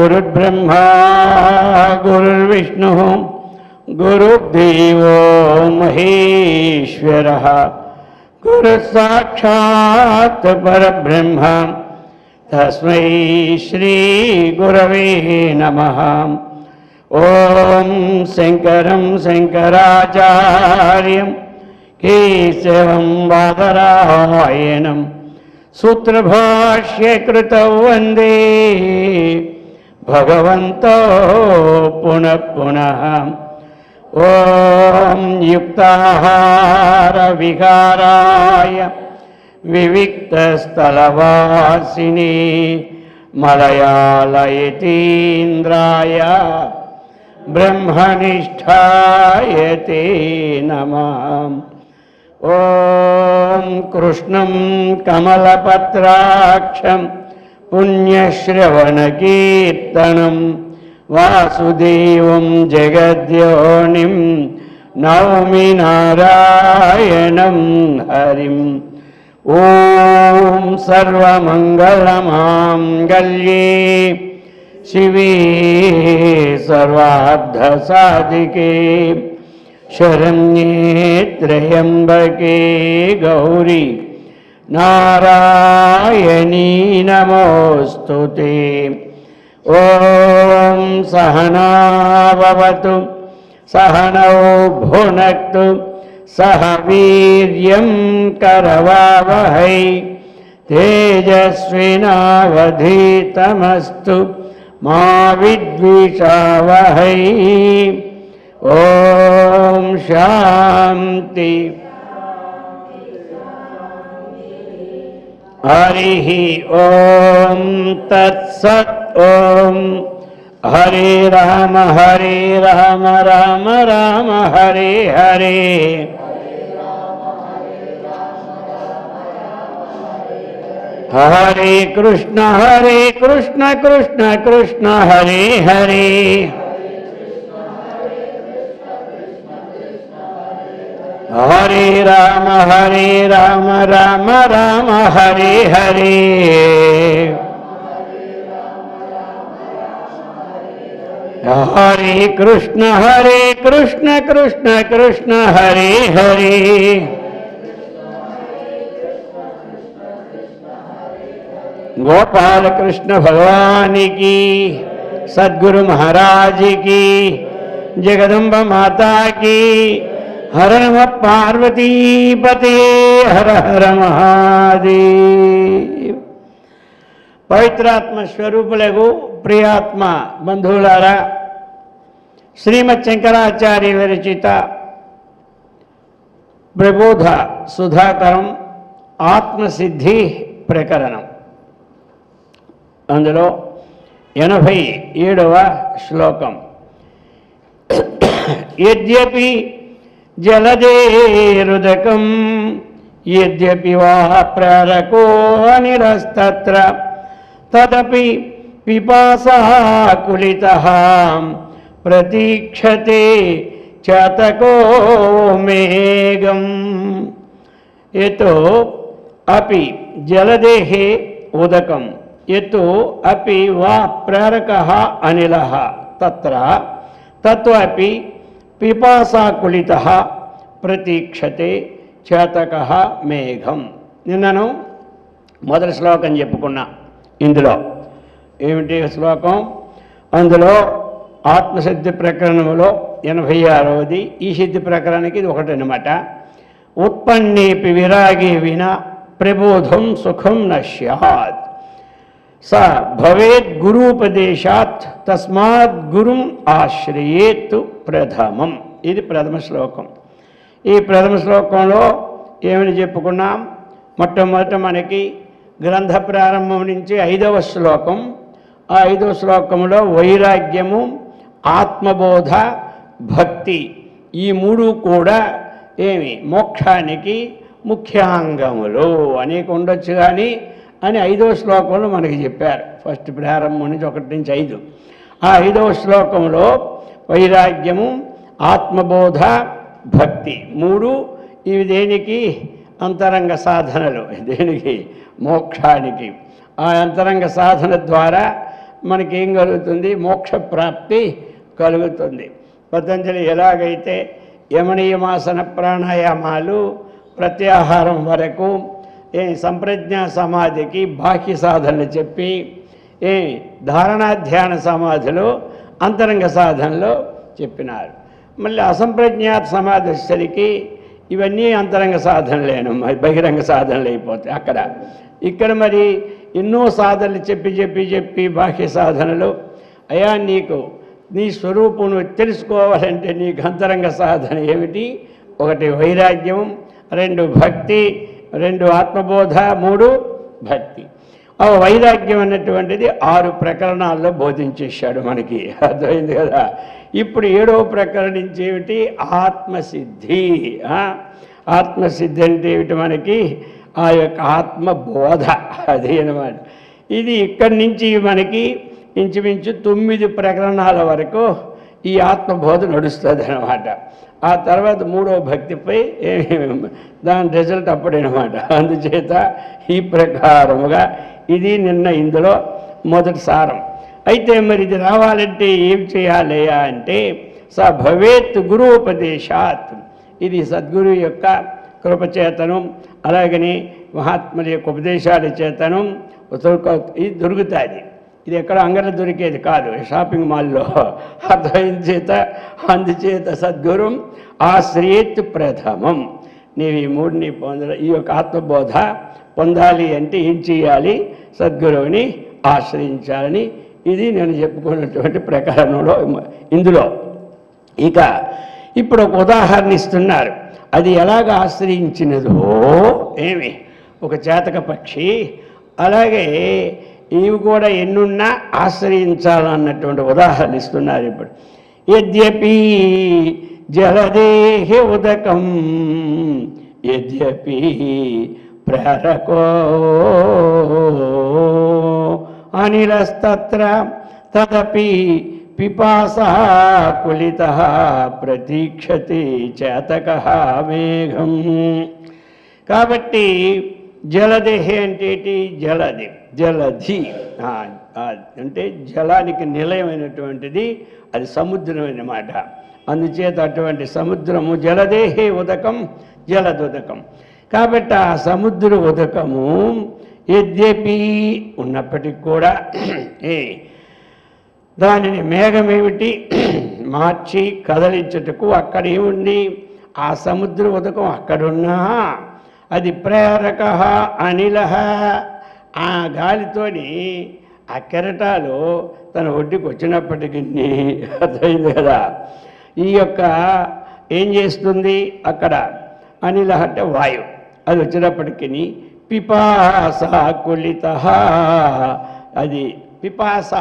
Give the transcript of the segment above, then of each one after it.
गुरुर्ब्रह्मा गुरुर्विष्णु गुरुर्देवो महेश्वरः गुरुसाक्षात् परब्रह्म तस्मै श्री गुरवे नमः। ओम शंकरं शंकराचार्यं केशवं बादरायणं सूत्रभाष्यकृतौ वन्दे भगवन्तो पुनः पुनः। ओम युक्ताहार विहाराय विविक्तस्थलवासिने मलयालयतीन्द्राय ब्रह्मनिष्ठाय ते नमः। ओम कृष्णं कमलपत्राक्षं पुण्यश्रवणकीर्तनं वासुदेवं जगद्योनिं नौमि नारायणं हरिम्। ओम सर्वमंगलमांगल्ये शिवे सर्वार्थसाधिके शरण्ये त्र्यंबके गौरी नारायणी नमोस्तुते। ओम सहना भवतु सहनौ भुनक्तु सह वीर्यं करवावहै तेजस्विनावधीतमस्तु मा विद्विषावहै। ओम शांति। हरिः ओम तत्सत्। ओम हरे राम राम राम हरे हरे। हरे कृष्ण कृष्ण कृष्ण हरे हरे। हरे राम राम राम हरे हरे। हरे कृष्ण कृष्ण हरे हरे। गोपाल कृष्ण भगवान की, सद्गुरु महाराज की, जगदम्ब माता की। हर नमः पार्वती पते हर हर महादेव। पवित्रात्म स्वरूपुलగు प्रियात्म बंधुलारा, श्रीमत् शंकराचार्य विरचित प्रबोध सुधाकरं आत्मसिद्धि प्रकरणं అందులో 87వ శ్లోకం. యద్యపి జలదేరుదకం యద్యపి వా ప్రారకో అనిరస్తత్ర తదపి పిపాసాకులితః ప్రతీక్షతే చాతకో మేఘం. యతో అపి జలదేహే ఉదకం యతో అపి వా ప్రేరకః అనిలః తత్ర తత్వపి పిపాసాకులితః ప్రతీక్షతే చాతకః మేఘం. నిన్నను మొదటి శ్లోకం చెప్పుకున్నా. ఇందులో ఏమిటి శ్లోకం? అందులో ఆత్మసిద్ధి ప్రకరణంలో 86వది. ఈ సిద్ధి ప్రకరణానికి ఇది ఒకటి అన్నమాట. ఉత్పన్నేపి విరాగే వినా ప్రబోధం సుఖం న స్యాత్ స భవేత్ గురూపదేశాత్ తస్మాత్ గురుం ఆశ్రయేత్ ప్రథమం. ఇది ప్రథమ శ్లోకం. ఈ ప్రథమ శ్లోకంలో ఏమని చెప్పుకున్నాం? మొట్టమొదట మనకి గ్రంథ ప్రారంభం నుంచి 5వ శ్లోకం. ఆ 5వ శ్లోకంలో వైరాగ్యము, ఆత్మబోధ, భక్తి ఈ మూడు కూడా మోక్షానికి ముఖ్యాంగములు అనేక ఉండొచ్చు కానీ అని 5వ శ్లోకంలో మనకి చెప్పారు. ఫస్ట్ ప్రారంభం నుంచి 1 నుంచి 5. ఆ 5వ శ్లోకంలో వైరాగ్యము, ఆత్మబోధ, భక్తి మూడు ఇవి దేనికి అంతరంగ సాధనలు, దేనికి మోక్షానికి. ఆ అంతరంగ సాధన ద్వారా మనకేం కలుగుతుంది? మోక్ష ప్రాప్తి కలుగుతుంది. పతంజలి ఎలాగైతే యమనియమాసన ప్రాణాయామాలు ప్రత్యాహారం వరకు సంప్రజ్ఞా సమాధికి బాహ్య సాధనలు చెప్పి ధారణా ధ్యాన సమాధిలో అంతరంగ సాధనలో చెప్పినారు. మళ్ళీ అసంప్రజ్ఞాత సమాధి వచ్చేసరికి ఇవన్నీ అంతరంగ సాధనలేను, బహిరంగ సాధనలు అయిపోతాయి అక్కడ. ఇక్కడ మరి ఎన్నో సాధనలు చెప్పి చెప్పి చెప్పి బాహ్య సాధనలు. అయ్యా నీకు నీ స్వరూపం తెలుసుకోవాలంటే నీకు అంతరంగ సాధన ఏమిటి? 1 వైరాగ్యం, 2 భక్తి, 2 ఆత్మబోధ, 3 భక్తి. ఆ వైరాగ్యం అన్నటువంటిది 6 ప్రకరణాల్లో బోధించేశాడు మనకి, అర్థమైంది కదా. ఇప్పుడు 7వ ప్రకరణం నుంచి ఏమిటి? ఆత్మసిద్ధి. ఆత్మసిద్ధి అంటే ఏమిటి? మనకి ఆ యొక్క ఆత్మబోధ, అది అన్నమాట. ఇది ఇక్కడి నుంచి మనకి ఇంచుమించు 9 ప్రకరణాల వరకు ఈ ఆత్మబోధ నడుస్తుంది అన్నమాట. ఆ తర్వాత 3వ భక్తిపై దాని రిజల్ట్ అప్పుడేనమాట. అందుచేత ఈ ప్రకారముగా ఇది నిన్న ఇందులో మొదటి సారం. అయితే మరి ఇది రావాలంటే ఏం చేయాలి అంటే భవేత్ గురుపదేశాత్, ఇది సద్గురు యొక్క కృపచేతనం, అలాగని మహాత్ముల యొక్క ఉపదేశాల చేతనం ఇది దొరుకుతుంది. ఇది ఎక్కడ అంగట్లో దొరికేది కాదు, షాపింగ్ మాల్లో. అందుచేత సద్గురుం ఆశ్రయేత్ ప్రథమం. నీవు ఈ 3ని ఈ యొక్క ఆత్మబోధ పొందాలి అంటే ఏం చేయాలి? సద్గురువుని ఆశ్రయించాలని ఇది నేను చెప్పుకున్నటువంటి ప్రకరణంలో ఇందులో. ఇక ఇప్పుడు ఒక ఉదాహరణ ఇస్తున్నారు. అది ఎలాగ ఆశ్రయించినదో ఒక చేతక పక్షి, అలాగే ఇవి కూడా ఎన్నున్నా ఆశ్రయించాలన్నటువంటి ఉదాహరణ ఇస్తున్నారు. ఇప్పుడు యద్యపి జలదేహి ఉదకం యద్యపి ప్రేరకో అనిలస్తత్ర తదపి పిపాసాకులితః ప్రతీక్షతి చేతకః మేఘం. కాబట్టి జలదేహి అంటే జలధి అంటే జలానికి నిలయమైనటువంటిది, అది సముద్రం అన్నమాట. అందుచేత అటువంటి సముద్రము జలదేహే ఉదకం జలదుదకం. కాబట్టి ఆ సముద్ర ఉదకము యద్యపి ఉన్నప్పటికీ కూడా దానిని మేఘమేమిటి మార్చి కదలించుటకు అక్కడ ఏముంది? ఆ సముద్ర ఉదకం అక్కడున్నా అది ప్రేరక అనిల, ఆ గాలితోని ఆ కెరటాలు తన ఒడ్డుకు వచ్చినప్పటికీ అర్థమైంది కదా. ఈ యొక్క ఏం చేస్తుంది? అక్కడ అనిల అంటే వాయువు, అది వచ్చినప్పటికీ పిపాస ఆకులిత, అది పిపాస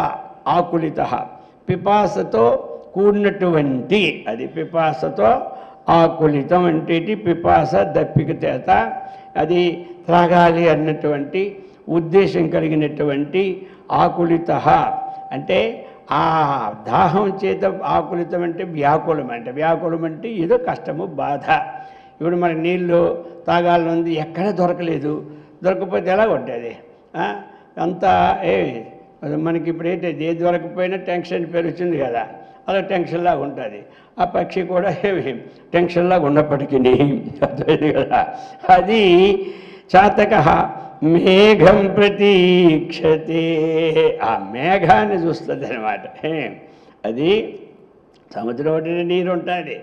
ఆకులిత, పిపాసతో కూడినటువంటి, అది పిపాసతో ఆకులితం అంటే పిపాస దప్పిక చేత అది త్రాగాలి అన్నటువంటి ఉద్దేశం కలిగినటువంటి ఆకులిత అంటే ఆ దాహం చేత ఆకులితం అంటే వ్యాకులం, అంటే వ్యాకులం అంటే ఏదో కష్టము బాధ. ఇప్పుడు మన నీళ్ళు తాగాలనుంది, ఎక్కడ దొరకలేదు, దొరకకపోతే ఎలా ఉంటుంది? అంతా మనకి ఇప్పుడు ఏంటంటే ఏది దొరకపోయినా టెన్షన్ పెరుగుతుంది కదా, అలా టెన్షన్లాగా ఉంటుంది. ఆ పక్షి కూడా టెన్షన్లాగా ఉన్నప్పటికీ అర్థమైంది కదా. అది చాతక మేఘం ప్రతీక్షతే, ఆ మేఘాన్ని చూస్తుంది అన్నమాట. అది సముద్రం ఒడ్డున నీరు ఉంటుంది,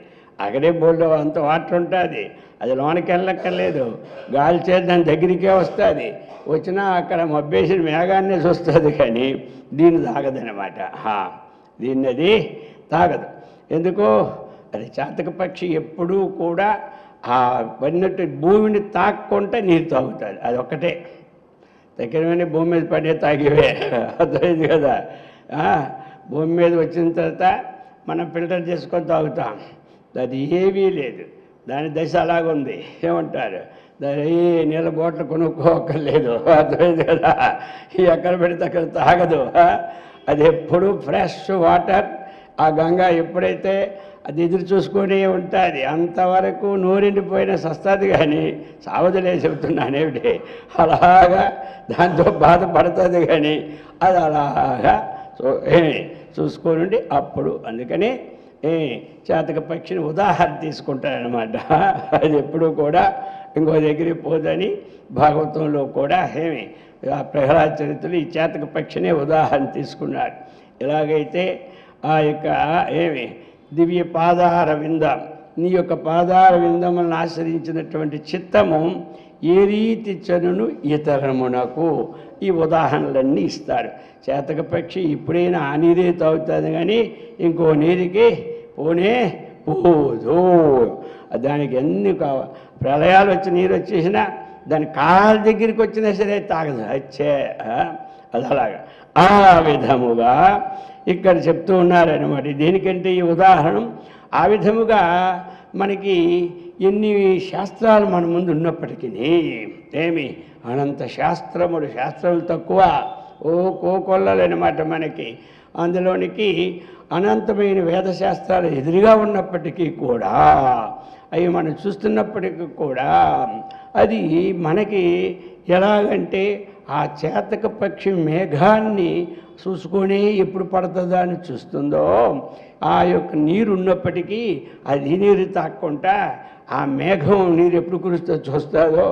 అక్కడే బోల్డో అంత వాటర్ ఉంటుంది, అది లోనికి వెళ్ళక్కర్లేదు, గాలి చేతి దాని దగ్గరికే వస్తుంది. వచ్చినా అక్కడ మబ్బేసిన మేఘాన్నే చూస్తుంది, కానీ దీన్ని తాగదనమాట. దీన్ని అది తాగదు. ఎందుకో అది చాతక పక్షి ఎప్పుడూ కూడా ఆ పడినట్టు భూమిని తాక్కుంటే నీరు తాగుతుంది. అది ఒక్కటే దగ్గరమైన భూమి మీద పడే తాగేవే, అర్థమైంది కదా. భూమి మీద వచ్చిన తర్వాత మనం ఫిల్టర్ చేసుకొని తాగుతాం. అది ఏమీ లేదు, దాని దశ అలాగుంది. ఏమంటారు, దాని నీళ్ళ బాటిల్ కొనుక్కోక్కర్లేదు, అర్థమైంది కదా. ఎక్కడ పెడితే అక్కడ తాగదు. అది ఎప్పుడు ఫ్రెష్ వాటర్. ఆ గంగా ఎప్పుడైతే అది ఎదురు చూసుకొని ఉంటుంది, అంతవరకు నూరిండిపోయిన సస్తాది, కానీ సావదులే చెబుతున్నానేమిటి. అలాగా దాంతో బాధపడుతుంది, కానీ అది అలాగా చూసుకొని అప్పుడు. అందుకని చాతక పక్షిని ఉదాహరణ తీసుకుంటారనమాట. అది ఎప్పుడు కూడా ఇంకో దగ్గరికి పోదని భాగవతంలో కూడా ఆ ప్రహ్లాద చరిత్రలో ఈ చాతక పక్షినే ఉదాహరణ తీసుకున్నాడు. ఎలాగైతే ఆ యొక్క దివ్య పాదార విందం, నీ యొక్క పాదార విందములను ఆశ్రయించినటువంటి చిత్తము ఏ రీతి చనును ఇతరమునకు, ఈ ఉదాహరణలన్నీ ఇస్తాడు. చేతక పక్షి ఇప్పుడైనా ఆ నీరే తాగుతుంది, కానీ ఇంకో నీరికి పోనే పోదు. దానికి ఎన్ని ప్రళయాలు వచ్చి నీరు వచ్చేసినా దాని కాళ్ళ దగ్గరికి వచ్చినా సరే తాగదు, వచ్చే అది అలాగా. ఆ విధముగా ఇక్కడ చెప్తూ ఉన్నారనమాట. దేనికంటే ఈ ఉదాహరణ ఆ విధముగా మనకి ఎన్ని శాస్త్రాలు మన ముందు ఉన్నప్పటికీ అనంత శాస్త్రములు తక్కువ, కోకొల్లలనమాట మనకి. అందులోనికి అనంతమైన వేదశాస్త్రాలు ఎదురుగా ఉన్నప్పటికీ కూడా, అవి మనం చూస్తున్నప్పటికీ కూడా అది మనకి ఎలాగంటే ఆ చేతక పక్షి మేఘాన్ని చూసుకొని ఎప్పుడు పడుతుందా అని చూస్తుందో, ఆ యొక్క నీరు ఉన్నప్పటికీ అది నీరు తాక్కుంటా ఆ మేఘం నీరు ఎప్పుడు కురుస్తో చూస్తుందో,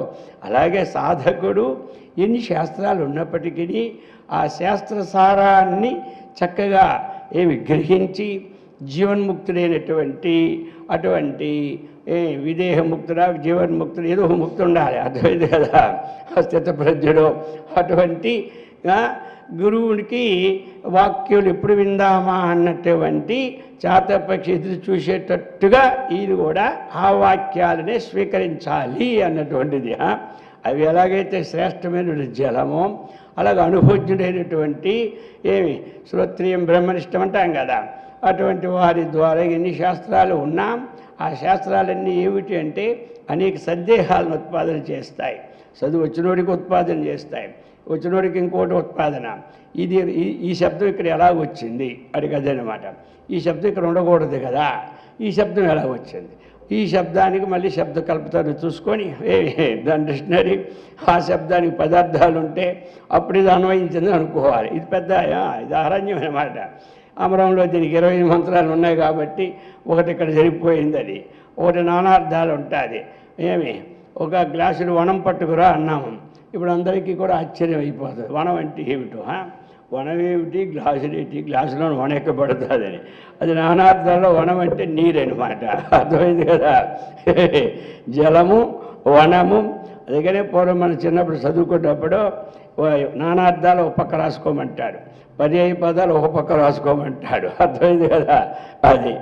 అలాగే సాధకుడు ఎన్ని శాస్త్రాలు ఉన్నప్పటికీ ఆ శాస్త్రసారాన్ని చక్కగా గ్రహించి జీవన్ముక్తుడైనటువంటి అటువంటి విదేహముక్తుడా జీవన్ముక్తుడు ఏదో ముక్తి ఉండాలి, అర్థమైంది కదా. స్థితప్రజ్ఞుడు అటువంటి గురువునికి వాక్యులు ఎప్పుడు విందామా అన్నటువంటి చాతపక్షి ఎదురు చూసేటట్టుగా ఇది కూడా ఆ వాక్యాలనే స్వీకరించాలి అన్నటువంటిది. అవి ఎలాగైతే శ్రేష్టమైన జలమో అలాగే అనుభోజ్యుడైనటువంటి శ్రోత్రియం బ్రహ్మనిష్టం అంటాం కదా, అటువంటి వారి ద్వారా ఎన్ని శాస్త్రాలు ఉన్నా ఆ శాస్త్రాలన్నీ ఏమిటి అంటే అనేక సందేహాలను ఉత్పాదన చేస్తాయి. చదువు వచ్చినోడికి ఉత్పాదన చేస్తాయి, వచ్చినోడికి ఇంకోటి ఉత్పాదన. ఈ శబ్దం ఇక్కడ ఎలా వచ్చింది అడిగదనమాట. ఈ శబ్దం ఇక్కడ ఉండకూడదు కదా, ఈ శబ్దం ఎలా వచ్చింది, ఈ శబ్దానికి మళ్ళీ శబ్ద కల్పతను చూసుకొని దాని డిక్షనరీ ఆ శబ్దానికి పదార్థాలు ఉంటే అప్పుడు ఇది అన్వయించింది అనుకోవాలి. ఇది పెద్ద ఇది అరణ్యం అన్నమాట. అమరంలో దీనికి 20 మంత్రాలు ఉన్నాయి కాబట్టి ఒకటి ఇక్కడ జరిగిపోయింది. అది ఒకటి నానార్థాలు ఉంటుంది. ఒక గ్లాసులు వనం పట్టుకురా అన్నాము. ఇప్పుడు అందరికీ కూడా ఆశ్చర్యం అయిపోతుంది, వనం అంటే ఏమిటో. వనం ఏమిటి, గ్లాసులు ఏంటి, గ్లాసులో వనెక్కబడుతుందని. అది నానార్థాల్లో వనం అంటే నీరనమాట, అర్థమైంది కదా. జలము వనము. అందుకనే పూర్వం మనం చిన్నప్పుడు చదువుకున్నప్పుడు నానార్థాలు ఒక పక్క రాసుకోమంటాడు, పర్యాయ పదాలు ఒక పక్క రాసుకోమంటాడు, అర్థమైంది కదా. అది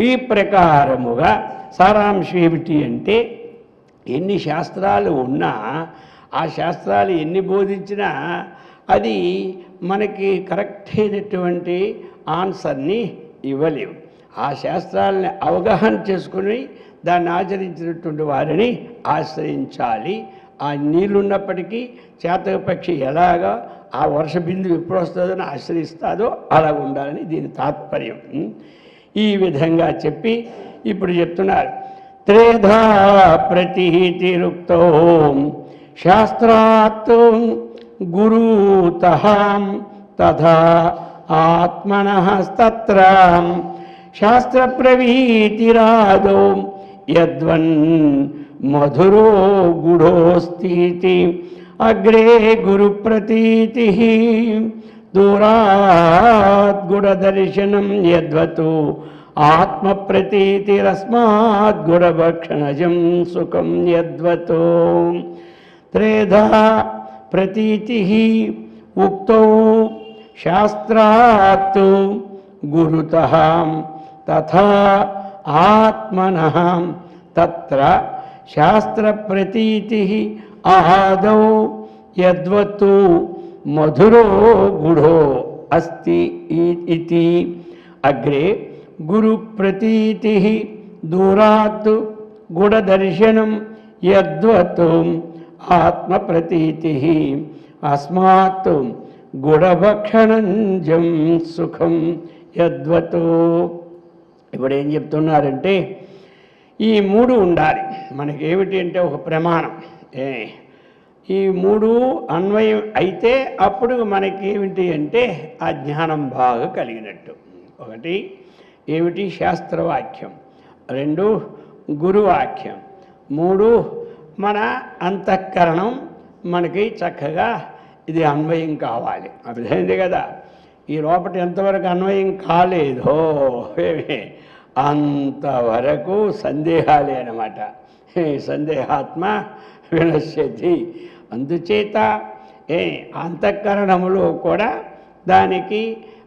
ఈ ప్రకారముగా సారాంశం ఏమిటి అంటే ఎన్ని శాస్త్రాలు ఉన్నా ఆ శాస్త్రాలు ఎన్ని బోధించినా అది మనకి కరెక్ట్ అయినటువంటి ఆన్సర్ని ఇవ్వలేవు. ఆ శాస్త్రాలని అవగాహన చేసుకుని దాన్ని ఆచరించినటువంటి వారిని ఆశ్రయించాలి. ఆ నీళ్ళున్నప్పటికీ చేతక పక్షి ఎలాగా ఆ వర్ష బిందువు ఎప్పుడు వస్తుందని ఆశ్రయిస్తాదో అలా ఉండాలని దీని తాత్పర్యం. ఈ విధంగా చెప్పి ఇప్పుడు చెప్తున్నారు, త్రేధా ప్రతీతిరుక్తో శాస్త్రాత్ గురుతః తథా ఆత్మనః తత్ర శాస్త్రప్రవీతిరాదో యద్వన్ మధురో గుఢోస్తి అగ్రే గురుప్రతీతి దూరాత్ గుఢదర్శనం యద్వతు ఆత్మప్రతీతిరస్మాత్ గుఢభక్షణజం సుఖం యద్వతో త్రేధా ప్రతీతి ఉక్తో శాస్త్రాత్ గురుతః తథా ఆత్మనః తత్ర శాస్త్రప్రతీతి ఆదౌ యద్వత్తు మధురో గుఢో అస్తి ఇతి అగ్రే గురుప్రతీతి దూరాత్ గుఢదర్శనం యద్వత్ ఆత్మప్రతీతి అస్మాత్ గుఢభక్షణంజం సుఖం యద్వత్. ఇప్పుడు ఏం చెప్తున్నారంటే ఈ మూడు ఉండాలి మనకేమిటి అంటే ఒక ప్రమాణం. ఈ మూడు అన్వయం అయితే అప్పుడు మనకేమిటి అంటే ఆ జ్ఞానం బాగా కలిగినట్టు. ఒకటి ఏమిటి శాస్త్రవాక్యం, రెండు గురువాక్యం, మూడు మన అంతఃకరణం మనకి చక్కగా ఇది అన్వయం కావాలి. అర్థమైంది కదా. ఈ లోపల ఎంతవరకు అన్వయం కాలేదో అంతవరకు సందేహాలే అన్నమాట. సందేహాత్మ వినశ్యతి. అందుచేత అంతఃకరణములో కూడా దానికి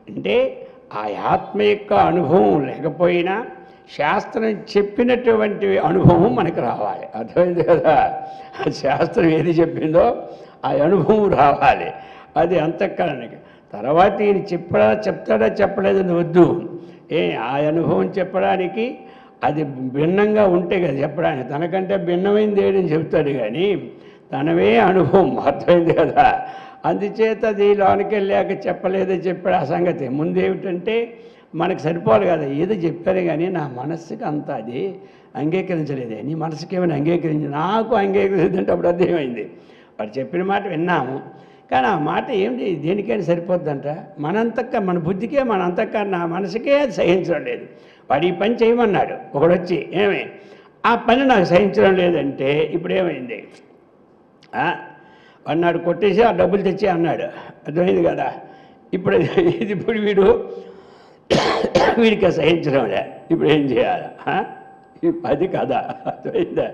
అంటే ఆ ఆత్మ యొక్క అనుభవం లేకపోయినా శాస్త్రం చెప్పినటువంటి అనుభవం మనకు రావాలి. అర్థమైంది కదా. శాస్త్రం ఏది చెప్పిందో ఆ అనుభవం రావాలి. అది అంతఃకరణకి. తర్వాత ఈయన చెప్తాడా చెప్పలేదని వద్దు. ఆ అనుభవం చెప్పడానికి అది భిన్నంగా ఉంటే కదా చెప్పడానికి. తనకంటే భిన్నమైంది ఏడని చెప్తాడు కానీ తనవే అనుభవం. అర్థమైంది కదా. అందుచేత అది లోనికి వెళ్ళాక చెప్పలేదని చెప్పాడు ఆ సంగతి. ముందేమిటంటే మనకు సరిపోవాలి కదా. ఏదో చెప్పారు కానీ నా మనస్సుకి అంత అది అంగీకరించలేదే. నీ మనసుకి ఏమైనా అంగీకరించి నాకు అంగీకరించిందంటే అప్పుడు అర్థమైంది. వాడు చెప్పిన మాట విన్నాము కానీ ఆ మాట ఏమిటి దేనికైనా సరిపోద్దంట. మన బుద్ధికే మన అంతఃకరణ నా మనసుకే అది సహించడం లేదు. వాడు ఈ పని చేయమన్నాడు, ఒకడు వచ్చి ఆ పని నాకు సహించడం లేదంటే ఇప్పుడు ఏమైంది? అన్నాడు కొట్టేసి ఆ డబ్బులు తెచ్చి అన్నాడు. అర్థమైంది కదా. ఇప్పుడు వీడికి సహించడం లే. ఇప్పుడు ఏం చేయాలి? అది కదా. అర్థమైందా?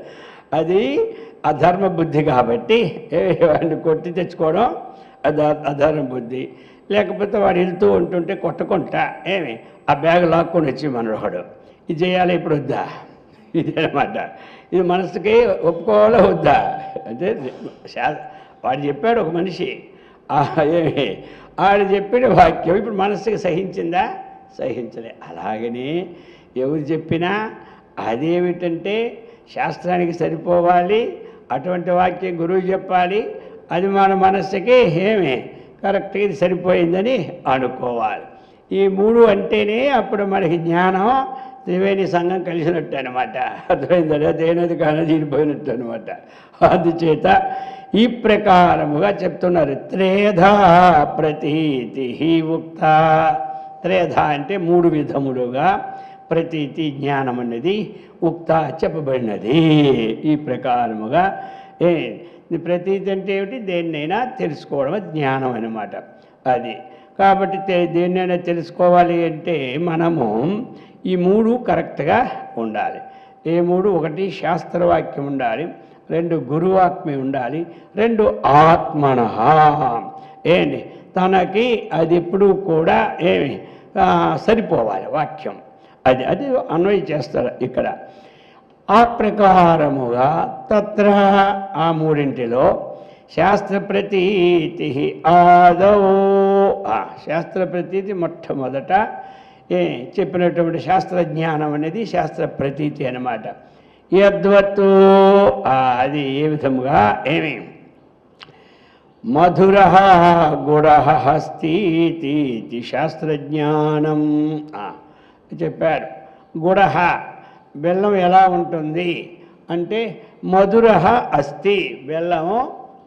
అది అధర్మ బుద్ధి కాబట్టి వాడిని కొట్టి తెచ్చుకోవడం అధర్మ బుద్ధి. లేకపోతే వాడు వెళ్తూ ఉంటుంటే కొట్టకుండా ఆ బ్యాగ్ లాక్కొని వచ్చి మనవాడు ఇది చేయాలి. ఇప్పుడు వద్దా? ఇదేనమాట. ఇది మనసుకి ఒప్పుకోవాలా వద్దా అంటే వాడు చెప్పాడు ఒక మనిషి. వాడు చెప్పిన వాక్యం ఇప్పుడు మనసుకి సహించిందా? సహించలే. అలాగనే ఎవరు చెప్పినా అదేమిటంటే శాస్త్రానికి సరిపోవాలి. అటువంటి వాక్యం గురువు చెప్పాలి. అది మన మనస్సుకి కరెక్ట్గా ఇది సరిపోయిందని అనుకోవాలి. ఈ మూడు అంటేనే అప్పుడు మనకి జ్ఞానం త్రివేణి సంఘం కలిసినట్టు అనమాట. అర్థమైందా? దేనది కానీ తీరిపోయినట్టు అనమాట. అందుచేత ఈ ప్రకారముగా చెప్తున్నారు. త్రేధా ప్రతీతి ఉక్త. త్రేధ అంటే మూడు విధములుగా ప్రతీతి జ్ఞానం అనేది ఉక్త చెప్పబడినది. ఈ ప్రకారముగా ప్రతీతి అంటే ఏమిటి? దేన్నైనా తెలుసుకోవడం జ్ఞానం అన్నమాట. అది కాబట్టి దేన్నైనా తెలుసుకోవాలి అంటే మనము ఈ మూడు కరెక్ట్గా ఉండాలి. ఏ మూడు? ఒకటి శాస్త్రవాక్యం ఉండాలి, రెండు గురువాక్యం ఉండాలి, రెండు ఆత్మనః తనకి అది ఎప్పుడూ కూడా సరిపోవాలి వాక్యం. అది అన్వయం చేస్తారు ఇక్కడ. ఆ ప్రకారముగా తత్ర ఆ మూడింటిలో శాస్త్రప్రతీతి ఆదౌ. శాస్త్రప్రతీతి మొట్టమొదట చెప్పినటువంటి శాస్త్రజ్ఞానం అనేది శాస్త్రప్రతీతి అన్నమాట. యద్వత్తు అది ఏ విధముగా మధుర గుడ హస్తీతి శాస్త్రజ్ఞానం చెప్పారు. గుడ బెల్లం ఎలా ఉంటుంది అంటే మధుర అస్తి బెల్లము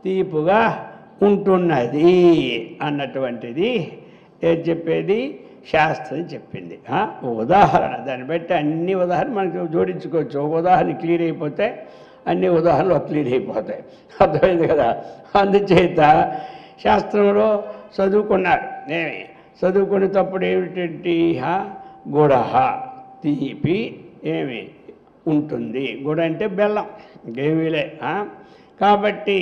తీపుగా ఉంటున్నది అన్నటువంటిది చెప్పేది శాస్త్రం చెప్పింది. ఉదాహరణ దాన్ని బట్టి అన్ని ఉదాహరణ మనకు జోడించుకోవచ్చు. ఒక ఉదాహరణ క్లియర్ అయిపోతే అన్ని ఉదాహరణలు క్లియర్ అయిపోతాయి. అర్థమైంది కదా. అందుచేత శాస్త్రంలో చదువుకున్నారు. చదువుకునేటప్పుడు ఏమిటంటే గుడ తీపి ఉంటుంది. గుడ అంటే బెల్లం, ఇంకేమీలే. కాబట్టి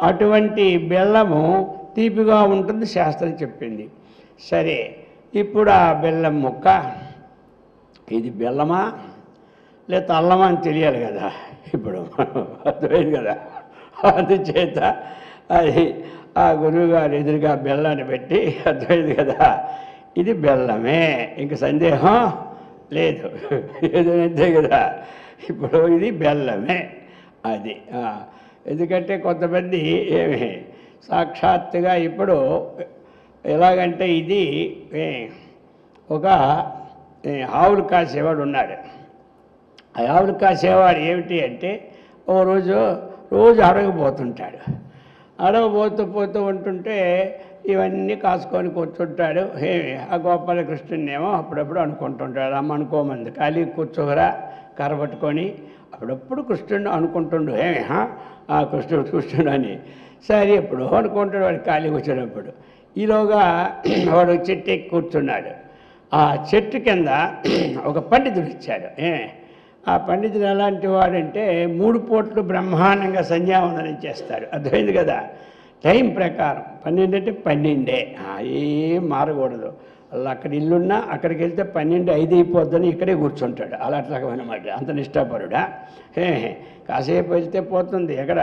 అటువంటి బెల్లము తీపిగా ఉంటుంది శాస్త్రం చెప్పింది. సరే, ఇప్పుడు ఆ బెల్లం ముక్క ఇది బెల్లమా లేకపోతే అల్లమా అని తెలియాలి కదా ఇప్పుడు, అర్థమైంది కదా. అందుచేత అది ఆ గురువుగారు ఎదురుగా బెల్లాన్ని పెట్టి, అర్థమైంది కదా, ఇది బెల్లమే, ఇంక సందేహం లేదు, ఏదంతే కదా, ఇప్పుడు ఇది బెల్లమే. అది ఎందుకంటే కొంతమంది ఏమి సాక్షాత్తుగా ఇప్పుడు ఎలాగంటే ఇది ఒక ఆవులు కాసేవాడు ఉన్నాడు. ఆ ఆవులు కాసేవాడు ఏమిటి అంటే ఓ రోజు అడగబోతుంటాడు. పోతూ ఉంటుంటే ఇవన్నీ కాసుకొని కూర్చుంటాడు. ఆ గోపాలకృష్ణునేమో అప్పుడప్పుడు అనుకుంటుంటాడు, అమ్మ అనుకోమంది, ఖాళీ కూర్చోగరా కర్ర పట్టుకొని, అప్పుడప్పుడు కృష్ణుడు అనుకుంటుండు, ఆ కృష్ణుడు అని. సరే ఎప్పుడు అనుకుంటాడు వాడు ఖాళీ కూర్చున్నప్పుడు. ఈలోగా వాడు చెట్టు ఎక్కి కూర్చున్నాడు. ఆ చెట్టు కింద ఒక పండితుడు ఇచ్చాడు. ఆ పండితుడు ఎలాంటి వాడంటే 3 పూటలు బ్రహ్మాండంగా సంధ్యావందనం చేస్తాడు, అర్థమైంది కదా. టైం ప్రకారం 12 అంటే 12 ఏం మారకూడదు. అలా అక్కడ ఇల్లున్నా అక్కడికి వెళ్తే 12:05 అయిపోద్దని ఇక్కడే కూర్చుంటాడు. అలాంటి రకమన్నమాట, అంత నిష్ఠాపరుడా. కాసేపు వెళ్తే పోతుంది. ఎక్కడ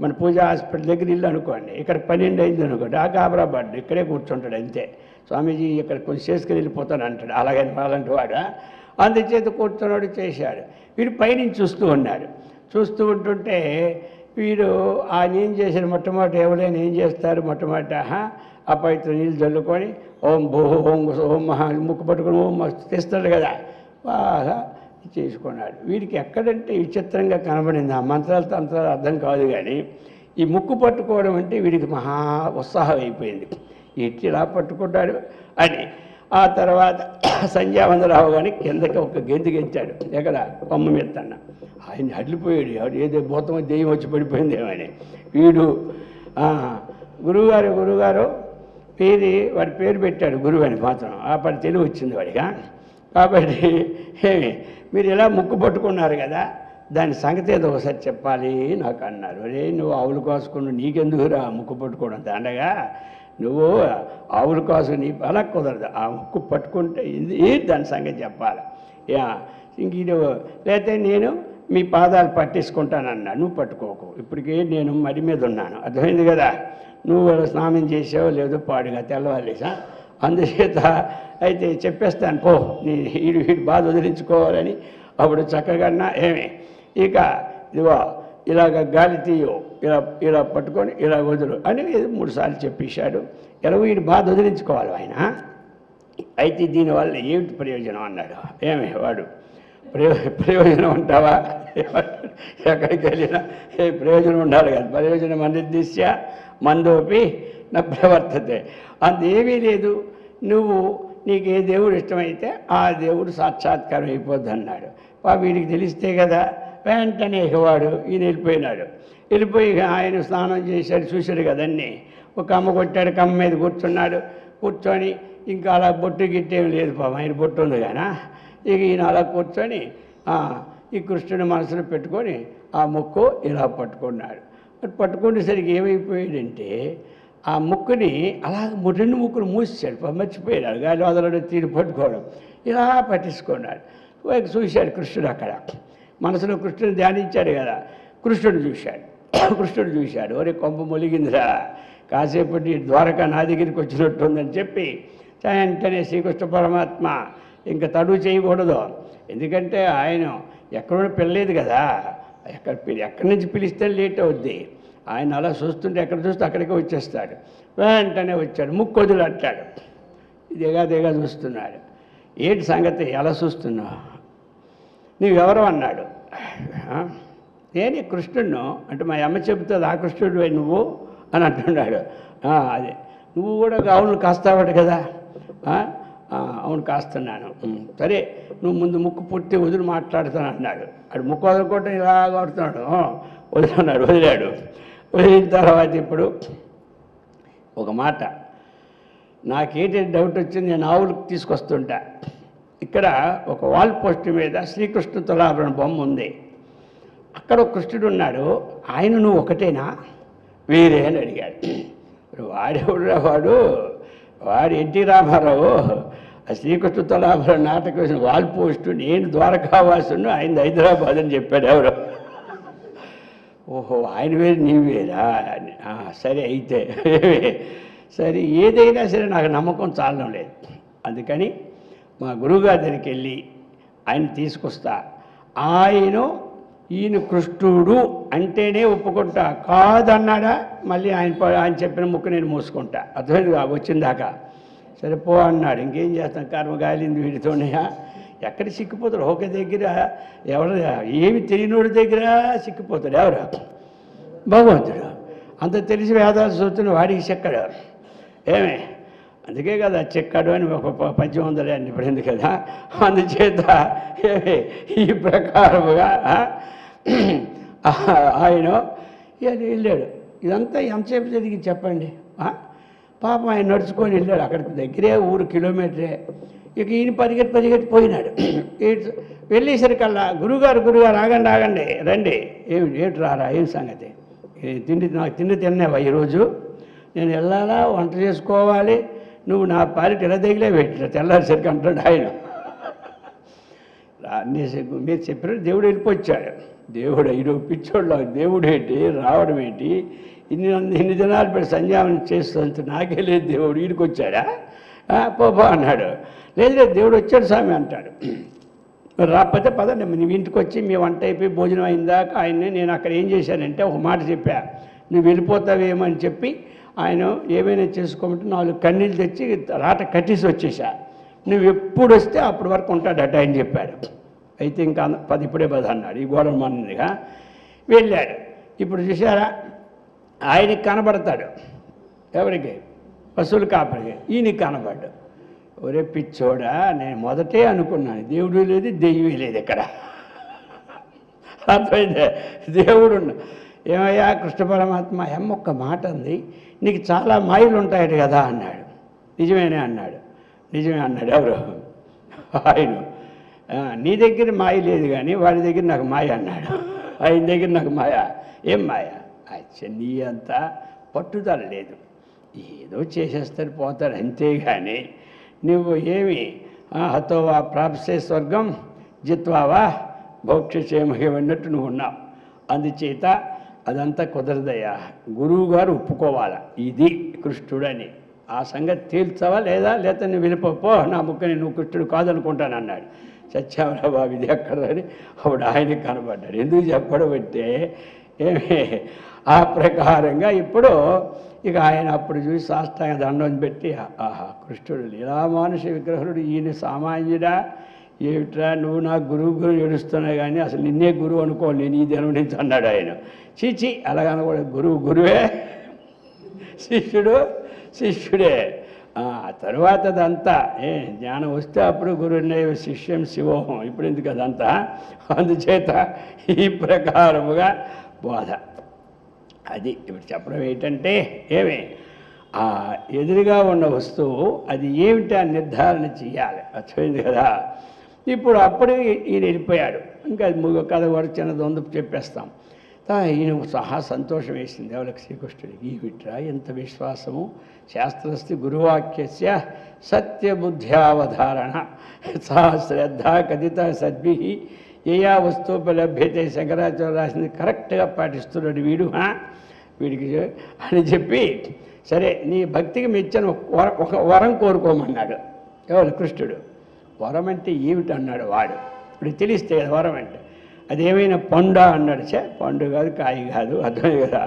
మన పూజా హాస్పిటల్ దగ్గర ఇల్లు అనుకోండి, ఇక్కడ 12 అయింది అనుకోండి, ఆ గాబరాబాడు ఇక్కడే కూర్చుంటాడు అంతే. స్వామీజీ ఇక్కడ కొంచెం చేసుకుని వెళ్ళిపోతాను అంటాడు. అలాంటి వాడు. అందుచేత కూర్చున్నాడు, చేశాడు. వీడు పైనుంచి చూస్తూ ఉన్నాడు. చూస్తూ ఉంటుంటే వీడు ఆయన ఏం చేశాడు, మొట్టమొదటి ఎవరైనా ఏం చేస్తారు, మొట్టమొదట ఆ పవిత్ర నీళ్ళు చల్లుకొని ఓం భూ ఓం మహా ముక్కు పట్టుకొని ఓం తెస్తాడు కదా, బాగా చేసుకున్నాడు. వీడికి ఎక్కడంటే విచిత్రంగా కనబడింది. ఆ మంత్రాలు తంత్రాలు అర్థం కాదు, కానీ ఈ ముక్కు పట్టుకోవడం అంటే వీడికి మహా ఉత్సాహం అయిపోయింది. ఎట్టి ఇలా పట్టుకుంటాడు అని. ఆ తర్వాత సంధ్యావందరావు కానీ కిందకి ఒక గెంతు గెంచాడు, ఎక్కడ కొమ్మ మీద తన్న. ఆయన హడ్లిపోయాడు, ఎవడు ఏదో భూతమో దెయ్యం వచ్చి పడిపోయింది ఏమని. వీడు గురువుగారు వాడి పేరు పెట్టాడు గురువు అని మాత్రం. ఆ పని తెలివి వచ్చింది వాడిగా. కాబట్టి మీరు ఇలా ముక్కు పట్టుకున్నారు కదా, దాని సంగతి ఏదో ఒకసారి చెప్పాలి నాకు అన్నారు. నువ్వు ఆవులు కాసుకుని నీకెందుకురా ముక్కు పట్టుకోవడం దండగా, నువ్వు ఆవులు కాసు నీ అలా కుదరదు, ఆ ముక్కు పట్టుకుంటే ఇది దాని సంగతి చెప్పాలి. ఇంక ఇది లేకపోతే నేను మీ పాదాలు పట్టేసుకుంటానన్నా, నువ్వు పట్టుకోకు, ఇప్పటికే నేను మడి మీద ఉన్నాను, అర్థమైంది కదా. నువ్వు స్నానం చేసావో లేదో పాడుగా తెల్లవాలేసా, అందుచేత అయితే చెప్పేస్తాను పో, వీడు బాధ వదిలించుకోవాలని. అప్పుడు చక్కగా ఇక ఇదిగో ఇలాగ గాలి తీయో, ఇలా పట్టుకొని ఇలా వదులు అని 3 సార్లు చెప్పేశాడు. ఎలా వీడి బాధ వదిలించుకోవాలి ఆయన. అయితే దీనివల్ల ఏమిటి ప్రయోజనం అన్నాడు. వాడు ప్రయోజనం ఉంటావా, ఎక్కడికి వెళ్ళినా ప్రయోజనం ఉండాలి కదా. ప్రయోజనం అనిర్దిశ్య మందోపి నా ప్రవర్తతే, అందేమీ లేదు. నీకు ఏ దేవుడు ఇష్టమైతే ఆ దేవుడు సాక్షాత్కారం అయిపోద్ది అన్నాడు. వీడికి తెలిస్తే కదా. వెంటనే వాడు ఈయన వెళ్ళిపోయి ఆయన స్నానం చేశాడు, చూశాడు కదన్నీ. ఒక అమ్మ కొట్టాడు, కమ్మ మీద కూర్చొని ఇంకా అలా బొట్టు గిట్టేం లేదు పాపం, ఆయన బొట్టు ఉంది కానీ. ఇక ఈయన అలా కూర్చొని ఈ కృష్ణుని మనసులో పెట్టుకొని ఆ ముక్కు ఇలా పట్టుకున్నాడు. పట్టుకునేసరికి ఏమైపోయాడంటే ఆ ముక్కుని అలా 2 ముక్కులు మూసాడు, మర్చిపోయాడు. గాలి వదలడం తీరు పట్టుకోవడం ఇలా పట్టించుకున్నాడు. చూశాడు కృష్ణుడు అక్కడ మనసులో కృష్ణుని ధ్యానించాడు కదా. కృష్ణుడు చూశాడు, ఒరే కొంప మొలిగిందిరా, కాసేపు ద్వారకా నా దగ్గరికి వచ్చినట్టుందని చెప్పి వెంటనే శ్రీకృష్ణ పరమాత్మ ఇంకా తడువు చేయకూడదు. ఎందుకంటే ఆయన ఎక్కడో పిల్లలేదు కదా, ఎక్కడి నుంచి పిలిస్తే లేట్ అవుద్ది. ఆయన అలా చూస్తుంటే ఎక్కడ చూస్తే అక్కడికే వచ్చేస్తాడు. వెంటనే వచ్చాడు, ముక్కు వదిలి అంటాడు. దిగా చూస్తున్నాడు. ఏంటి సంగతి ఎలా చూస్తున్నావు, నువ్వెవరు అన్నాడు. నేను కృష్ణుడు అంటే మా అమ్మ చెబుతుంది, ఆ కృష్ణుడు నువ్వు అని అంటున్నాడు. అదే నువ్వు కూడా ఆవును కాస్తావాడు కదా. అవును కాస్తున్నాను. సరే నువ్వు ముందు ముక్కు పుట్టి వదిలి మాట్లాడుతాను అన్నాడు. అడు ముక్కు వదులుకోవటం ఇలా కొడుతున్నాడు. వదిలాడు. వదిలిన తర్వాత ఇప్పుడు ఒక మాట, నాకేంటి డౌట్ వచ్చింది, నేను ఆవులకు తీసుకొస్తుంటా. ఇక్కడ ఒక వాల్ పోస్ట్ మీద శ్రీకృష్ణ తులాభరణ బొమ్మ ఉంది. అక్కడ ఒక కృష్ణుడు ఉన్నాడు, ఆయన నువ్వు ఒకటేనా వేరే అని అడిగాడు. వాడెవడురా వాడు ఎన్టీ రామారావు, ఆ శ్రీకృష్ణ తులాభరణ నాటకం వేసిన వాల్ పోస్టు నేను ద్వారకావాసును ఆయన హైదరాబాద్ అని చెప్పాడు ఎవరు. ఓహో ఆయన వేరు నీ వేరా, సరే అయితే సరే ఏదైనా సరే నాకు నమ్మకం చాలడం లేదు. అందుకని మా గురువుగారి దగ్గరికి వెళ్ళి ఆయన తీసుకొస్తా. ఈయన కృష్ణుడు అంటేనే ఒప్పుకుంటా, కాదన్నాడా మళ్ళీ ఆయన చెప్పిన ముక్కు నేను మూసుకుంటా. అర్థమైంది వచ్చిందాకా. సరే పో అన్నాడు. ఇంకేం చేస్తాం, కర్మగాలింది వీడితోనే. ఎక్కడ సిక్కిపోతాడు ఒక దగ్గర, ఎవరు ఏమి తెలియనోడి దగ్గర సిక్కిపోతాడు ఎవరు, భగవంతుడు. అంత తెలిసి వేదాలు చదువుతున్న వాడికి చెక్కడు ఏమే. అందుకే కదా చెక్కడు అని ఒక పద్యం ఉందని ఇప్పుడు ఎందుకు కదా. అందుచేత ఈ ప్రకారముగా ఆయన వెళ్ళాడు. ఇదంతా ఎంతసేపు జరిగి చెప్పండి. పాపం ఆయన నడుచుకొని వెళ్ళాడు. అక్కడికి దగ్గరే ఊరు కిలోమీటరే. ఇక ఈయన పరిగెట్టి పోయినాడు. వెళ్ళేసరికల్లా గురుగారు ఆగండి రండి. ఏమిటి రారా, ఏం సంగతి, నాకు తిన్నావా ఈరోజు, నేను వెళ్ళాలా, వంట చేసుకోవాలి, నువ్వు నా పాలిట ఎలా దగ్గరే పెట్టిన తెల్లారిసరికి అంటాడు ఆయన. మీరు చెప్పినట్టు దేవుడు వెళ్ళిపోచ్చాడు. దేవుడు ఈరోజు పిచ్చోళ్ళు, దేవుడు ఏంటి రావడం ఏంటి, ఇన్ని దినాలు పెట్టి సంధ్యావనం చేస్తుంటే నాకే లేదు, దేవుడు వీడికి వచ్చాడా, పోపా అన్నాడు. లేదు దేవుడు వచ్చాడు స్వామి అంటాడు. రాకపోతే పదండి నీ ఇంటికి వచ్చి మీ వంట అయిపోయి భోజనం అయిందాక ఆయన్ని నేను అక్కడ ఏం చేశానంటే ఒక మాట చెప్పా, నువ్వు వెళ్ళిపోతావేమో అని చెప్పి ఆయన ఏమైనా చేసుకోమంటే 4 కన్నీళ్ళు తెచ్చి రాట కట్టేసి వచ్చేసా, నువ్వు ఎప్పుడు వస్తే అప్పటి వరకు ఉంటాడట ఆయన చెప్పాడు. అయితే ఇంకా 10 ఇప్పుడే 10 అన్నాడు. ఈ గోడ మన్నదిగా వెళ్ళాడు. ఇప్పుడు చూసారా ఆయనకి కనబడతాడు, ఎవరికి, పశువులు కాపరికి. ఈయనకి కనబడ్డు. ఒరే పిచ్చోడా, నేను మొదటే అనుకున్నాను దేవుడు లేదు దెయ్యమే లేదు ఇక్కడ. అర్థమైందే, దేవుడు ఏమయ్యా కృష్ణ పరమాత్మ ఒక్క మాట అంది, నీకు చాలా మాయలు ఉంటాయట కదా అన్నాడు. నిజమేనే అన్నాడు. నిజమే అన్నాడు ఎవరు, ఆయన. నీ దగ్గర మాయ లేదు కానీ వాడి దగ్గర నాకు మాయ అన్నాడు. ఆయన దగ్గర నాకు మాయ, ఏం మాయ, నీ అంతా పట్టుదల లేదు, ఏదో చేసేస్తాడు పోతాడు అంతేగాని నువ్వు ఏమి హతోవా ప్రాప్సే స్వర్గం జిత్వావా భోక్షేమహ్యం అన్నట్టు నువ్వు ఉన్నావు. అందుచేత అదంతా కుదరదయ్యా, గురువు గారు ఒప్పుకోవాలా ఇది కృష్ణుడని. ఆ సంగతి తేల్చవా లేదా నువ్వు వెళ్ళిపో, నా ముక్కని నువ్వు కృష్ణుడు కాదనుకుంటాను అన్నాడు. సత్యావరా బాబు ఇది ఎక్కడ అని అప్పుడు ఆయనకి కనబడ్డాడు. ఎందుకు చెప్పడం అంటే ఏమి ఆ ప్రకారంగా ఇప్పుడు ఇక ఆయన అప్పుడు చూసి సాష్టాంగ దండం పెట్టి, ఆహా కృష్ణుడు లీలామానుష విగ్రహుడు, ఈయన సామాన్యుడా ఏమిట్రా, నువ్వు నా గురువు ఏడుస్తున్నావు కానీ అసలు నిన్నే గురువు అనుకో నేను ఈ దినం నుంచి అన్నాడు ఆయన. చీచి అలాగనకూడ గురువే, శిష్యుడే. తర్వాత అదంతా జ్ఞానం వస్తే అప్పుడు గురువునైవ శిష్యం శివోహం, ఇప్పుడు ఎందుకు అదంతా. అందుచేత ఈ ప్రకారముగా బోధ అది ఇప్పుడు చెప్పడం ఏంటంటే ఎదురుగా ఉన్న వస్తువు అది ఏమిటి అని నిర్ధారణ చేయాలి. అర్థమైంది కదా. అప్పుడు ఈయన వెళ్ళిపోయాడు. ఇంకా కథ వరకు చిన్నదొందు చెప్పేస్తాం. ఈయన సహా సంతోషం వేసింది ఎవరికి, శ్రీకృష్ణుడికి. ఈ విట్రా ఎంత విశ్వాసము, శాస్త్రస్తి గురువాక్యస్య సత్యబుద్ధ్యావధారణ సా శ్రద్ధ కథిత సద్భి ఏయా వస్తువుపలభ్యతే. శంకరాచార్య రాసింది కరెక్ట్గా పాటిస్తున్నాడు వీడికి అని చెప్పి, సరే నీ భక్తికి మెచ్చిన ఒక వరం కోరుకోమన్నాడు ఎవరు, కృష్ణుడు. వరం అంటే ఏమిటి అన్నాడు వాడు. ఇప్పుడు తెలిస్తే కదా వరం అంటే, అదేమైనా పండు అన్నాడు. పండు కాదు కాయ కాదు, అర్థమే కదా.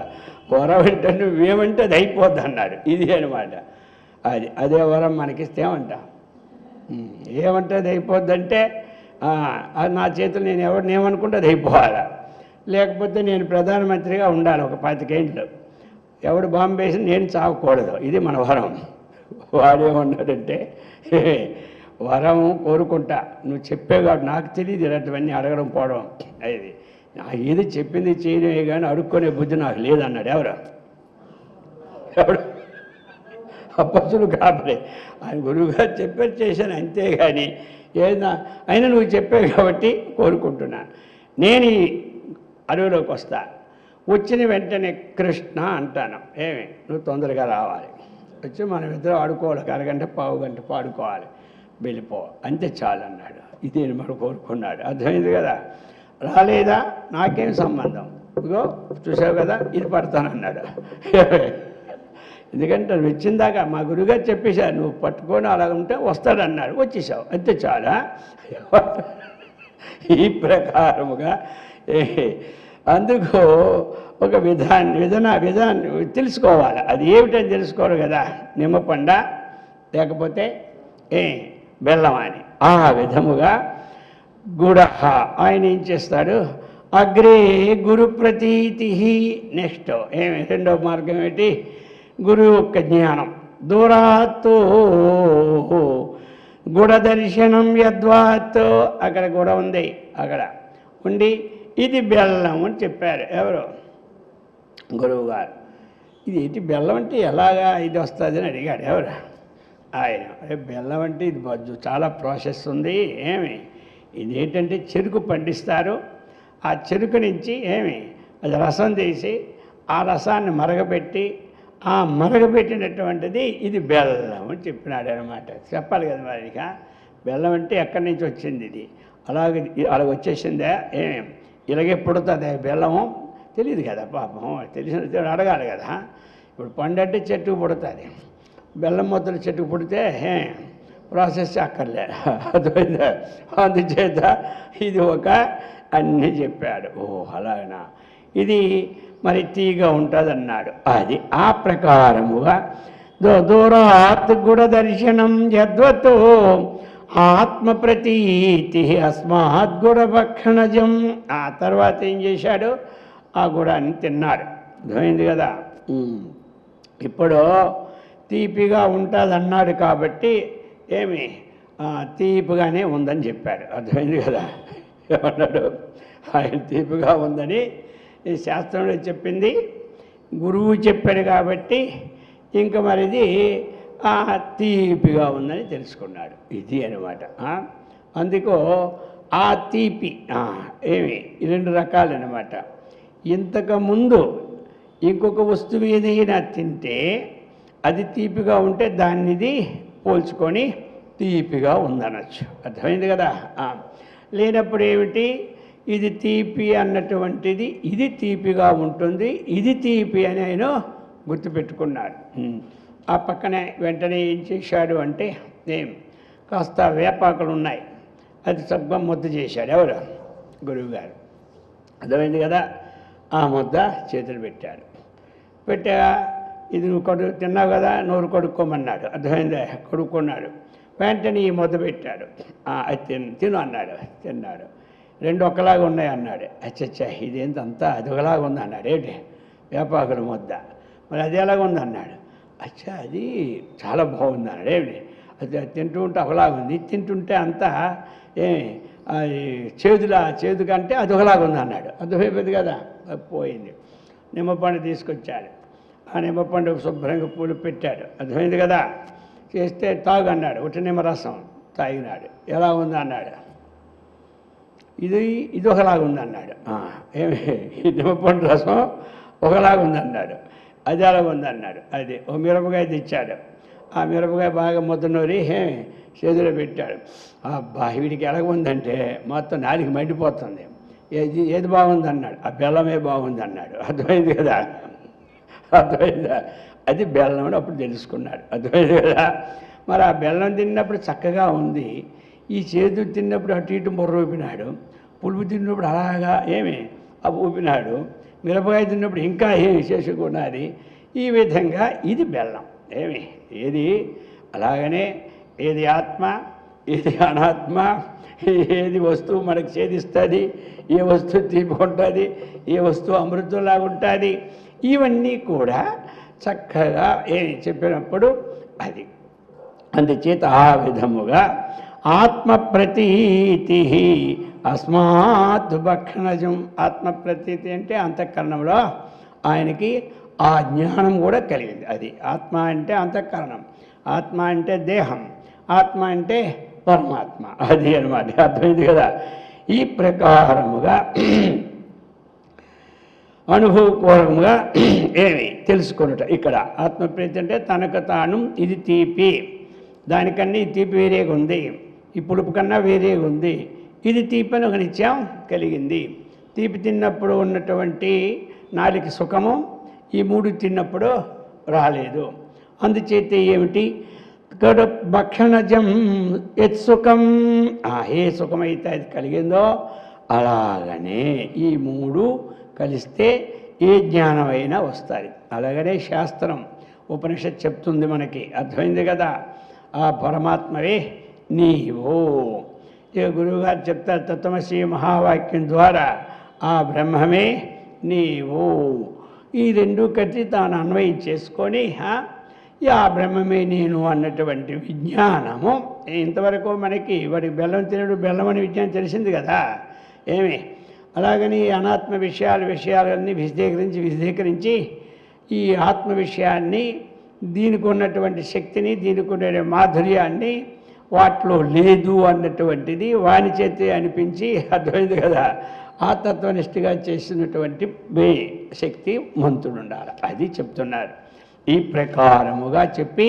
వరం అంటే నువ్వేమంటే అది అయిపోద్ది అన్నాడు. ఇది అనమాట. అదే వరం మనకిస్తే ఏమంటే అది అయిపోద్దంటే అది నా చేతులు నేను ఎవరిని ఏమనుకుంటే అది అయిపోవాలి, లేకపోతే నేను ప్రధానమంత్రిగా ఉండాలి ఒక 25 ఏళ్ళు, ఎవడు బాంబు వేసి నేను చావకూడదు, ఇది మన వరం. వాడేమన్నాడంటే వరం కోరుకుంటా, నువ్వు చెప్పే కాబట్టి నాకు తెలియదు ఇలాంటివన్నీ అడగడం పోవడం, అది ఏది చెప్పింది చేయడమే కానీ అడుక్కునే బుద్ధి నాకు లేదన్నాడు. ఎవరు అప్పసులు కాపలే. ఆయన గురువుగారు చెప్పారు చేశాను అంతేగాని ఏదైనా అయినా నువ్వు చెప్పావు కాబట్టి కోరుకుంటున్నాను. నేను ఈ అడవిలోకి వస్తా, వచ్చిన వెంటనే కృష్ణ అంటాను. నువ్వు తొందరగా రావాలి, వచ్చి మనం ఇద్దరు ఆడుకోవాలి, 1 గంట 1/2 గంట పాడుకోవాలి. వెళ్ళిపో, అంతే చాలు అన్నాడు. ఇది మనం కోరుకున్నాడు. అర్థమైంది కదా. రాలేదా, నాకేం సంబంధం, ఇగో చూసావు కదా ఇది పడతానన్నాడు. ఎందుకంటే నువ్వు ఇచ్చిందాకా మా గురుగారు చెప్పేశారు, నువ్వు పట్టుకొని అలా ఉంటే వస్తాడన్నాడు, వచ్చేసావు, అంతే చాలా. ఈ ప్రకారముగా అందుకు ఒక విధాన్ని తెలుసుకోవాలి. అది ఏమిటని తెలుసుకోరు కదా. నిమ్మపండ లేకపోతే బెల్లం అని. ఆ విధముగా గుడ ఆయన ఏం చేస్తాడు, అగ్రే గురు ప్రతీతి. నెక్స్ట్ రెండో మార్గం ఏంటి, గురువు యొక్క జ్ఞానం. దూరాత్తు గుడ దర్శనం యద్వాత్, అక్కడ గుడ ఉంది, అక్కడ ఉండి ఇది బెల్లం అని చెప్పారు. ఎవరు, గురువు గారు. ఇది ఏంటి బెల్లం అంటే ఎలాగా ఇది వస్తుంది అని అడిగాడు. ఎవరు, ఆయన. బెల్లం అంటే ఇది చాలా ప్రాసెస్ ఉంది. ఇదేంటంటే చెరుకు పండిస్తారు, ఆ చెరుకు నుంచి అది రసం తీసి ఆ రసాన్ని మరగబెట్టి ఆ మరగబెట్టినటువంటిది ఇది బెల్లం అని చెప్పినాడు అనమాట. చెప్పాలి కదా మరి. బెల్లం అంటే ఎక్కడి నుంచి వచ్చింది, ఇది అలా వచ్చేసిందా, ఇలాగే పుడుతుంది బెల్లము, తెలియదు కదా పాపం. తెలిసిన అడగాలి కదా. ఇప్పుడు పండు అంటే చెట్టుకు పుడుతుంది, బెల్లం మొత్తలు చెట్టుకు పుడితే ప్రాసెస్ అక్కర్లే. అర్థమైందా. అందుచేత ఇది ఒక అన్నీ చెప్పాడు. అలాగనా, ఇది మరి తీగా ఉంటుంది అన్నాడు. అది ఆ ప్రకారముగా దూరాత్ గుడ దర్శనం యద్వతో ఆత్మ ప్రతీతి అస్మాత్ గుడ భక్షణజం. ఆ తర్వాత ఏం చేశాడు, ఆ గుడాన్ని తిన్నాడు. అర్థమైంది కదా. ఇప్పుడు తీపిగా ఉంటుంది అన్నాడు కాబట్టి తీపిగానే ఉందని చెప్పాడు. అర్థమైంది కదా. ఏమన్నాడు, ఆయన తీపిగా ఉందని ఈ శాస్త్రంలో చెప్పింది, గురువు చెప్పాడు కాబట్టి ఇంకా మరిది తీపిగా ఉందని తెలుసుకున్నాడు. ఇది అనమాట. అందుకో ఆ తీపి రెండు రకాలన్నమాట. ఇంతకుముందు ఇంకొక వస్తువు ఏదైనా తింటే అది తీపిగా ఉంటే దానిది పోల్చుకొని తీపిగా ఉందనొచ్చు. అర్థమైంది కదా. లేనప్పుడు ఏమిటి, ఇది తీపి అన్నటువంటిది ఇది తీపిగా ఉంటుంది, ఇది తీపి అని ఆయన గుర్తుపెట్టుకున్నాడు. ఆ పక్కనే వెంటనే ఏం చేశాడు అంటే కాస్త వేపాకులు ఉన్నాయి, అది సగ్గా ముద్ద చేశాడు. ఎవరు, గురువుగారు. అర్థమైంది కదా. ఆ ముద్ద చేతులు పెట్టాడు. పెట్టా, ఇది నువ్వు తిన్నావు కదా, నోరు కడుక్కోమన్నాడు. అర్థమైందా. కడుక్కున్నాడు. వెంటనే ఈ ముద్ద పెట్టాడు. అది తిను అన్నాడు. తిన్నాడు. రెండు ఒకలాగా ఉన్నాయి అన్నాడు. అచ్చచ్చా ఇదేంతంతా అది ఒకలాగా ఉంది అన్నాడు. ఏంటి, వేపాకుల ముద్ద, మరి అది ఎలాగ ఉంది అన్నాడు. అచ్చా అది చాలా బాగుంది అన్నాడు. ఏమిటి, అది తింటూ ఉంటే ఒకలాగా ఉంది, తింటుంటే అంతా చేదు కంటే అది ఒకలాగా ఉంది అన్నాడు. అర్థమైపోయింది కదా. పోయింది. నిమ్మపండు తీసుకొచ్చాడు. ఆ నిమ్మపండు శుభ్రంగా పూలు పెట్టాడు. అర్థమైంది కదా. చేస్తే తాగు అన్నాడు. ఉట్టి నిమ్మరసం తాగినాడు. ఎలా ఉంది అన్నాడు. ఇది ఒకలాగా ఉంది అన్నాడు. ఈ నిమ్మపండు రసం ఒకలాగా ఉంది అన్నాడు. అది ఎలా ఉంది అన్నాడు. అది ఓ మిరపకాయ తెచ్చాడు. ఆ మిరపకాయ బాగా ముద్దనూరి చేతిలో పెట్టాడు. వీడికి ఎలాగ ఉందంటే మొత్తం నాలుగు మండిపోతుంది. ఏది బాగుంది అన్నాడు. ఆ బెల్లమే బాగుంది అన్నాడు. అర్థమైంది కదా. అర్థమైందా. అది బెల్లం అని అప్పుడు తెలుసుకున్నాడు. అర్థమైంది కదా. మరి ఆ బెల్లం తిన్నప్పుడు చక్కగా ఉంది, ఈ చేదు తిన్నప్పుడు అటు ఇటు బుర్ర ఊపినాడు, పులుపు తిన్నప్పుడు అలాగా ఊపినాడు, మిరపకాయ తిన్నప్పుడు ఇంకా చేసుకున్నది. ఈ విధంగా ఇది బెల్లం. ఏది అలాగనే ఏది ఆత్మ, ఏది అనాత్మ, ఏది వస్తువు మనకు ఛేదిస్తుంది, ఏ వస్తువు తీపి ఉంటుంది, ఏ వస్తువు అమృతంలాగా ఉంటుంది, ఇవన్నీ కూడా చక్కగా చెప్పినప్పుడు అది. అందుచేత ఆ విధముగా ఆత్మ ప్రతీతి అస్మాత్ భక్షణజం. ఆత్మ ప్రతీతి అంటే అంతఃకరణంలో ఆయనకి ఆ జ్ఞానం కూడా కలిగింది. అది ఆత్మ అంటే అంతఃకరణం, ఆత్మ అంటే దేహం, ఆత్మ అంటే పరమాత్మ. అది అనమాట. అర్థమైంది కదా. ఈ ప్రకారముగా అనుభవపూర్వకంగా తెలుసుకున్నట. ఇక్కడ ఆత్మప్రీతి అంటే తనకు తాను ఇది తీపి, దానికన్నా ఈ తీపి వేరేగా ఉంది, ఈ పులుపు కన్నా వేరేగా ఉంది. ఇది తీపి అని ఒక నిత్యం కలిగింది. తీపి తిన్నప్పుడు ఉన్నటువంటి నాలుక సుఖము ఈ మూడు తిన్నప్పుడు రాలేదు. అందుచేత ఏమిటి భక్షణజం యత్సుఖం, ఏ సుఖమైతే అది కలిగిందో అలాగనే ఈ మూడు కలిస్తే ఏ జ్ఞానమైనా వస్తుంది. అలాగనే శాస్త్రం ఉపనిషత్ చెప్తుంది మనకి, అర్థమైంది కదా. ఆ పరమాత్మవే నీవు. ఇక గురువుగారు చెప్తారు తత్వమసి మహావాక్యం ద్వారా ఆ బ్రహ్మమే నీవు. ఈ రెండు కట్టి తాను అన్వయం చేసుకొని ఆ బ్రహ్మమే నేను అన్నటువంటి విజ్ఞానము. ఇంతవరకు మనకి వాడి బెల్లం తినడు బెల్లం అని విజ్ఞానం తెలిసింది కదా. ఏమి అలాగని అనాత్మ విషయాలన్నీ విశదీకరించి ఈ ఆత్మ విషయాన్ని, దీనికి ఉన్నటువంటి శక్తిని, దీనికి ఉన్న మాధుర్యాన్ని వాటిలో లేదు అన్నటువంటిది వాని చేతే అనిపించి, అర్థమైంది కదా. ఆ తత్వనిష్ఠగా చేసినటువంటి శక్తి మంతుడు ఉండాలి. అది చెప్తున్నారు. ఈ ప్రకారముగా చెప్పి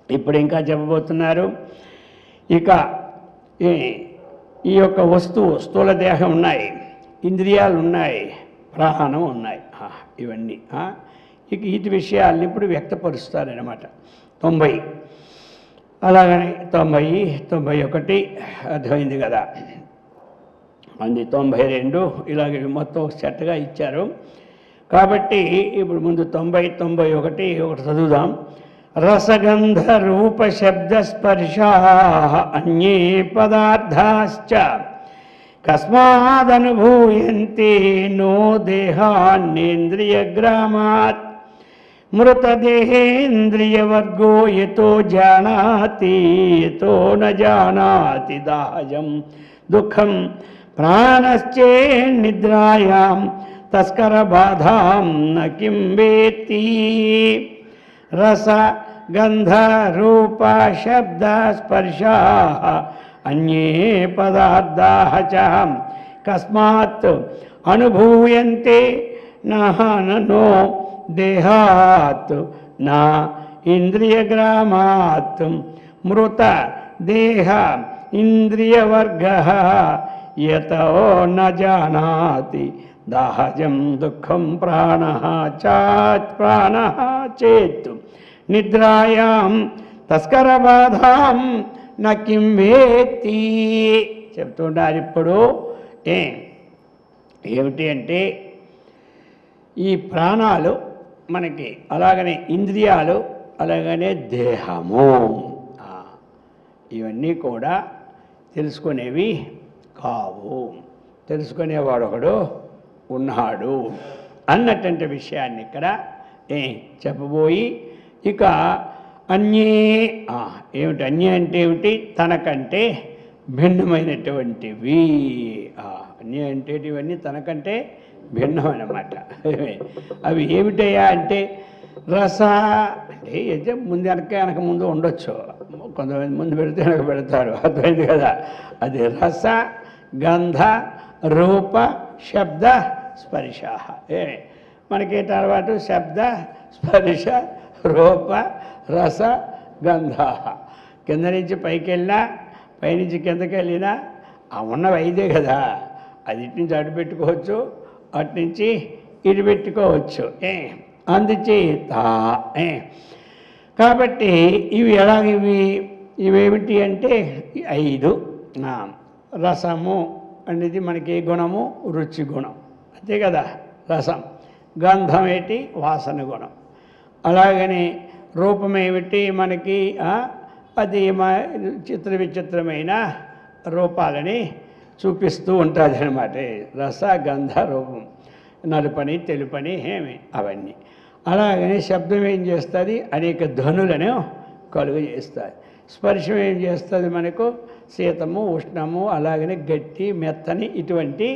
ఇప్పుడు ఇంకా చెప్పబోతున్నారు. ఇక ఈ యొక్క వస్తువు స్థూల దేహం ఉన్నాయి, ఇంద్రియాలు ఉన్నాయి, ప్రాణం ఉన్నాయి, ఇవన్నీ ఇక వీటి విషయాల్ని ఇప్పుడు వ్యక్తపరుస్తారన్నమాట. 90 అలాగని 90, 91 అర్థమైంది కదా. అది 92 ఇలాగే మొత్తం సెట్గా ఇచ్చారు. కాబట్టి ఇప్పుడు ముందు 90, 91 ఒకటి చదువుదాం. రసగంధ రూప శబ్ద స్పర్శా అన్యే పదార్థాశ్చ కస్మాదనుభూయంతే నో దేహాన్నేంద్రియగ్రామాత్ మృతదేహేంద్రియవర్గో యతో జానాతి యతో న జానాతి దాహజం దుఃఖం ప్రాణశ్చేన్నిద్రాయాం తస్కర బాధాం న కిం వేత్తి. రస గంధ రూప శబ్ద స్పర్శా అన్యే పదార్థాః చ కస్మాత్ అనుభూయంతే నో దేహాత్ నా ఇంద్రియగ్రామాత్ మృత దేహ ఇంద్రియవర్గః యతో న జానాతి దాహజం దుఃఖం ప్రాణః చేత్ నిద్రాయాం తస్కర బాధాం న కిం వేత్తి. చెప్తుంటారు. ఇప్పుడు ఏమిటి అంటే ఈ ప్రాణాలు మనకి, అలాగనే ఇంద్రియాలు, అలాగనే దేహము, ఇవన్నీ కూడా తెలుసుకునేవి కావు. తెలుసుకునేవాడు ఒకడు ఉన్నాడు అన్నటువంటి విషయాన్ని ఇక్కడ చెప్పబోయి, ఇక అన్యే ఏమిటి, అన్య అంటే ఏమిటి, తనకంటే భిన్నమైనటువంటివి. అన్య అంటే ఇవన్నీ తనకంటే భిన్నమన్నమాట. అవి ఏమిటయ్యా అంటే రస అంటే ముందు వెనక ముందు ఉండొచ్చు, కొంతమంది ముందు పెడితే వెనక పెడతారు, అర్థమైంది కదా. అది రస గంధ రూప శబ్ద స్పర్శ. మనకి తర్వాత శబ్ద స్పర్శ రూప రస గంధ. కింద నుంచి పైకి వెళ్ళినా, పైనుంచి కిందకి వెళ్ళినా ఉన్నవి 5 కదా. అది ఇటు నుంచి అటు పెట్టుకోవచ్చు, అటు నుంచి ఇటు పెట్టుకోవచ్చు. అందుచేత కాబట్టి ఇవి ఇవేమిటి అంటే 5. రసము అనేది మనకి గుణము, రుచి గుణం, అంతే కదా రసం. గంధం ఏంటి, వాసన గుణం. అలాగని రూపం ఏమిటి మనకి, అది విచిత్రమైన రూపాలని చూపిస్తూ ఉంటుంది అన్నమాట. రస గంధ రూపం, నలుపని తెలుపని అవన్నీ. అలాగనే శబ్దం ఏం చేస్తుంది, అనేక ధ్వనులను కలుగు చేస్తుంది. స్పర్శం ఏం చేస్తుంది, మనకు శీతము ఉష్ణము, అలాగనే గట్టి మెత్తని ఇటువంటి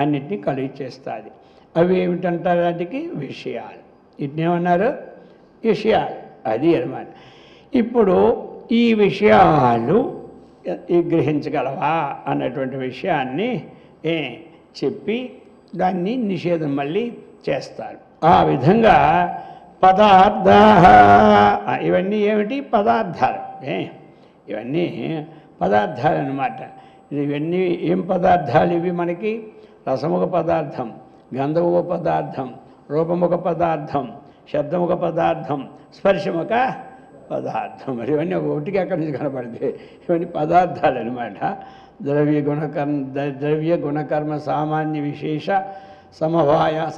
అన్నిటినీ కలుగు చేస్తుంది. అవి ఏమిటంటారు, వాటికి విషయాలు. ఇట్నేమన్నారు, విషయాలు. అది అన్నమాట. ఇప్పుడు ఈ విషయాలు గ్రహించగలవా అన్నటువంటి విషయాన్ని చెప్పి దాన్ని నిషేధం మళ్ళీ చేస్తారు. ఆ విధంగా పదార్థ, ఇవన్నీ ఏమిటి? పదార్థాలు. ఇవన్నీ పదార్థాలు అన్నమాట. ఇవన్నీ ఏం పదార్థాలు? ఇవి మనకి రసముఖ పదార్థం, గంధముఖ పదార్థం, రూపముఖ పదార్థం, శబ్దముఖ పదార్థం, స్పర్శముఖ పదార్థం. మరి ఇవన్నీ ఒకటికి అక్కడి నుంచి కనపడితే ఇవన్నీ పదార్థాలు అనమాట. ద్రవ్య గుణకర్మ సామాన్య విశేష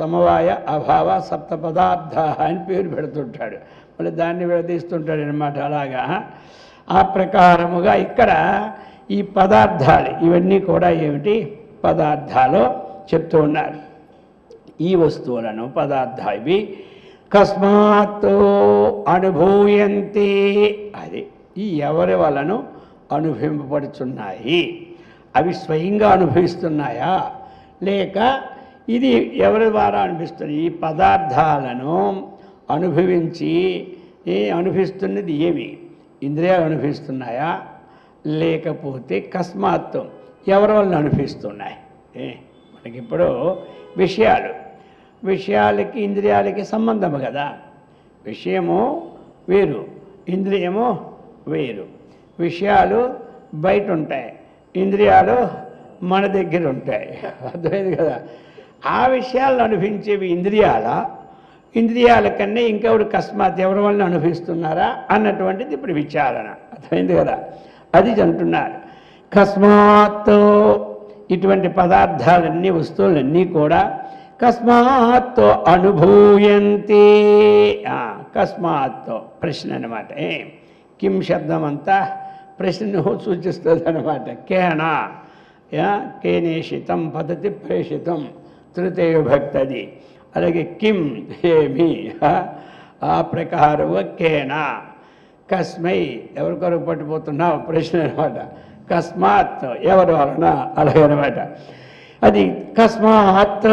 సమవాయ అభావ సప్త పదార్థ అని పేరు పెడుతుంటాడు. మళ్ళీ దాన్ని విడదీస్తుంటాడు అనమాట. అలాగా ఆ ప్రకారముగా ఇక్కడ ఈ పదార్థాలు ఇవన్నీ కూడా ఏమిటి? పదార్థాలు చెప్తూ ఉన్నారు. ఈ వస్తువులను పదార్థాలు ఇవి కస్మాత్ అనుభూయంతి, అది ఈ ఎవరి వలను అనుభవింపబడుచున్నాయి? అవి స్వయంగా అనుభవిస్తున్నాయా లేక ఇది ఎవరి ద్వారా అనిపిస్తుంది? ఈ పదార్థాలను అనుభవిస్తున్నది ఏమి? ఇంద్రియాలు అనుభవిస్తున్నాయా లేకపోతే కస్మాత్ ఎవరి వలన అనుభవిస్తున్నాయి? మనకిప్పుడు విషయాలకి ఇంద్రియాలకి సంబంధము కదా. విషయము వేరు, ఇంద్రియము వేరు. విషయాలు బయట ఉంటాయి, ఇంద్రియాలు మన దగ్గర ఉంటాయి. అర్థమైంది కదా. ఆ విషయాలను అనుభవించేవి ఇంద్రియాల కన్నా ఇంకెవడు కస్మాత్ ఎవరి వలన అనుభవిస్తున్నారా అన్నటువంటిది ఇప్పుడు విచారణ. అర్థమైంది కదా. అది అంటున్నారు. కస్మాత్ ఇటువంటి పదార్థాలన్నీ వస్తువులన్నీ కూడా కస్మాత్ అనుభూయంతి. కస్మాత్ ప్రశ్న అనమాట. కిం శబ్దం అంతా ప్రశ్నను సూచిస్తుంది అనమాట. కేనా కేనేషితం పద్ధతి ప్రేషితం తృతీయ భక్తది. అలాగే కిం ఏమి ఆ ప్రకారంగా కేనా కస్మై ఎవరి కొరకు పట్టిపోతున్నావు ప్రశ్న అనమాట. కస్మాత్ ఎవరి వలన అలాగే అనమాట. అది కస్మాత్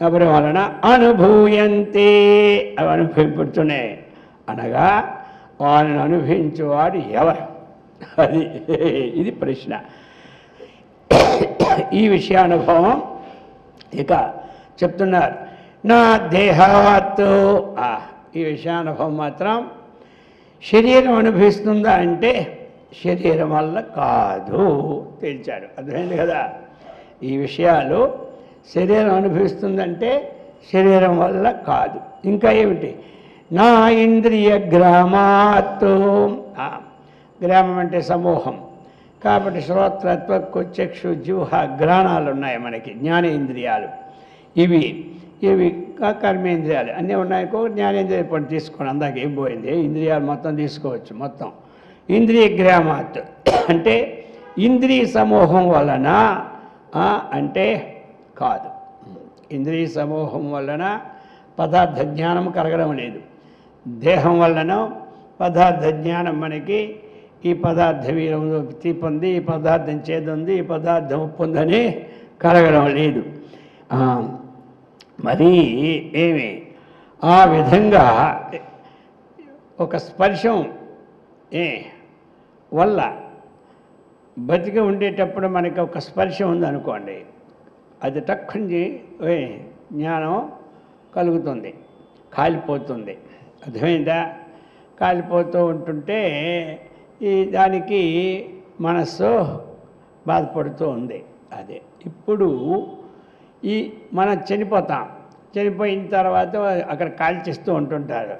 ఎవరి వలన అనుభూయంతే అవి అనుభవింపుతున్నాయి అనగా వాళ్ళని అనుభవించేవాడు ఎవరు? ఇది ప్రశ్న. ఈ విషయానుభవం ఇక చెప్తున్నారు. నా దేహాత్, ఈ విషయానుభవం మాత్రం శరీరం అనుభవిస్తుందా అంటే శరీరం వల్ల కాదు తేల్చాడు. అర్థమైంది కదా. ఈ విషయాలు శరీరం అనుభవిస్తుందంటే శరీరం వల్ల కాదు. ఇంకా ఏమిటి? నా ఇంద్రియ గ్రామాత్, గ్రామం అంటే సమూహం కాబట్టి శ్రోత్రత్వ చక్షు జిహ్వ గ్రాణాలు ఉన్నాయి మనకి, జ్ఞానేంద్రియాలు. ఇవి కర్మేంద్రియాలు అన్నీ ఉన్నాయో జ్ఞానేంద్రియ పని తీసుకోండి. అందాక ఏం పోయింది? ఇంద్రియాలు మొత్తం తీసుకోవచ్చు. మొత్తం ఇంద్రియ గ్రామాత్ అంటే ఇంద్రియ సమూహం వలన అంటే కాదు. ఇంద్రియ సమూహం వలన పదార్థ జ్ఞానం కలగడం లేదు. దేహం వలన పదార్థ జ్ఞానం మనకి ఈ పదార్థ వీరం తీపొంది, ఈ పదార్థం చేదుంది, ఈ పదార్థం ఉప్పుందని కలగడం లేదు. మరి ఏమి ఆ విధంగా ఒక స్పర్శం వల్ల బతికి ఉండేటప్పుడు మనకి ఒక స్పర్శ ఉందనుకోండి, అది టక్కుని జ్ఞానం కలుగుతుంది, కాలిపోతుంది. అర్థమైందా? కాలిపోతూ ఉంటుంటే దానికి మనస్సు బాధపడుతూ ఉంది. అదే ఇప్పుడు మనం చనిపోతాం. చనిపోయిన తర్వాత అక్కడ కాల్చిస్తూ ఉంటుంటారు.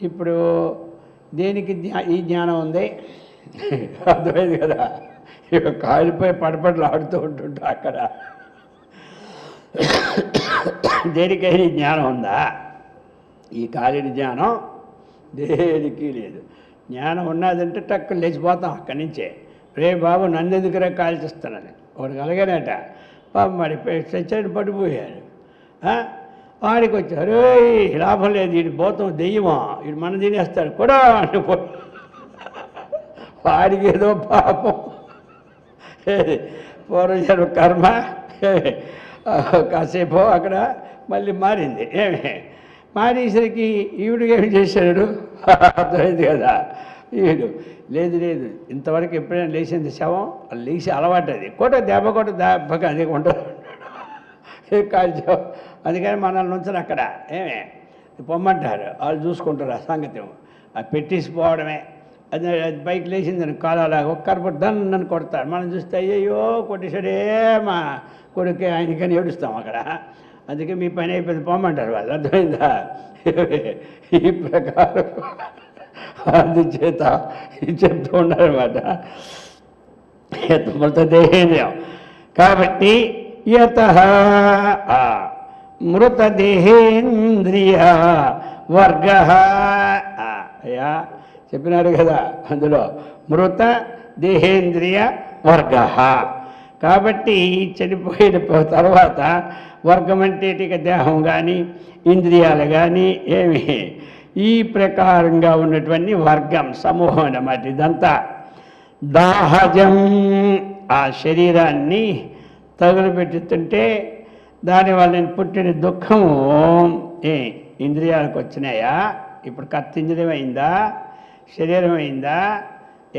ఇప్పుడు దేనికి ఈ జ్ఞానం ఉంది? అర్థమైంది కదా. ఇక కాలిపోయి పడపడలు ఆడుతూ ఉంటుంటా అక్కడ దేనికైనా జ్ఞానం ఉందా? ఈ కాలిన జ్ఞానం దేనికి లేదు. జ్ఞానం ఉన్నదంటే టక్కు లేచిపోతాం అక్కడి నుంచే. రే బాబు నన్ను ఎందుకురా కాల్చిస్తున్నాను వాడికి అలాగేనట. పాపం మరి చచ్చాడు, పడిపోయాడు. వాడికి వచ్చారు, లాభం లేదు, వీడి పోతాం దెయ్యమా, వీడు మన తినేస్తాడు కూడా అంటే వాడికి ఏదో పాపం పూర్వజన్మ కర్మ కాసేపు అక్కడ మళ్ళీ మారింది. మారేసరికి ఈవిడికి ఏమి చేశాడు? అర్థమైంది కదా. ఈవిడు లేదు ఇంతవరకు ఎప్పుడైనా లేచింది శవం, లేచి అలవాటు అది దెబ్బ దెబ్బకి అది ఉంటుంది కాల్చావు. అందుకని మనల్ని ఉంచను అక్కడ. పొమ్మంటారు, వాళ్ళు చూసుకుంటారు ఆ సంగతి. అది పెట్టేసిపోవడమే. అది బైక్ లేచిందని కాలాలాగా ఒక్కరు నన్ను కొడతారు. మనం చూస్తే అయ్యయ్యో కొట్టేసాడే మా కొడుకే ఆయనకని ఏడుస్తాం అక్కడ. అందుకే మీ పని అయిపోయింది పొమ్మంటారు వాళ్ళు. అర్థమైందా? ఈ ప్రకారం అందుచేత చెప్తూ ఉన్నారన్నమాట. మృతదేహేంద్రియం కాబట్టి యతః మృతదేహేంద్రియ వర్గ అయ్యా చెప్పినారు కదా అందులో మృత దేహేంద్రియ వర్గ. కాబట్టి చనిపోయిన తర్వాత వర్గం అంటే ఇక దేహం కానీ ఇంద్రియాలు కానీ ఏమి ఈ ప్రకారంగా ఉన్నటువంటి వర్గం సమూహం అన్నమాట. ఇదంతా దాహజం ఆ శరీరాన్ని తగులుపెట్టుతుంటే దానివల్ల పుట్టిన దుఃఖము ఇంద్రియాలకు వచ్చినాయా? ఇప్పుడు కర్త ఇంద్రియం అయిందా? శరీరం అయిందా?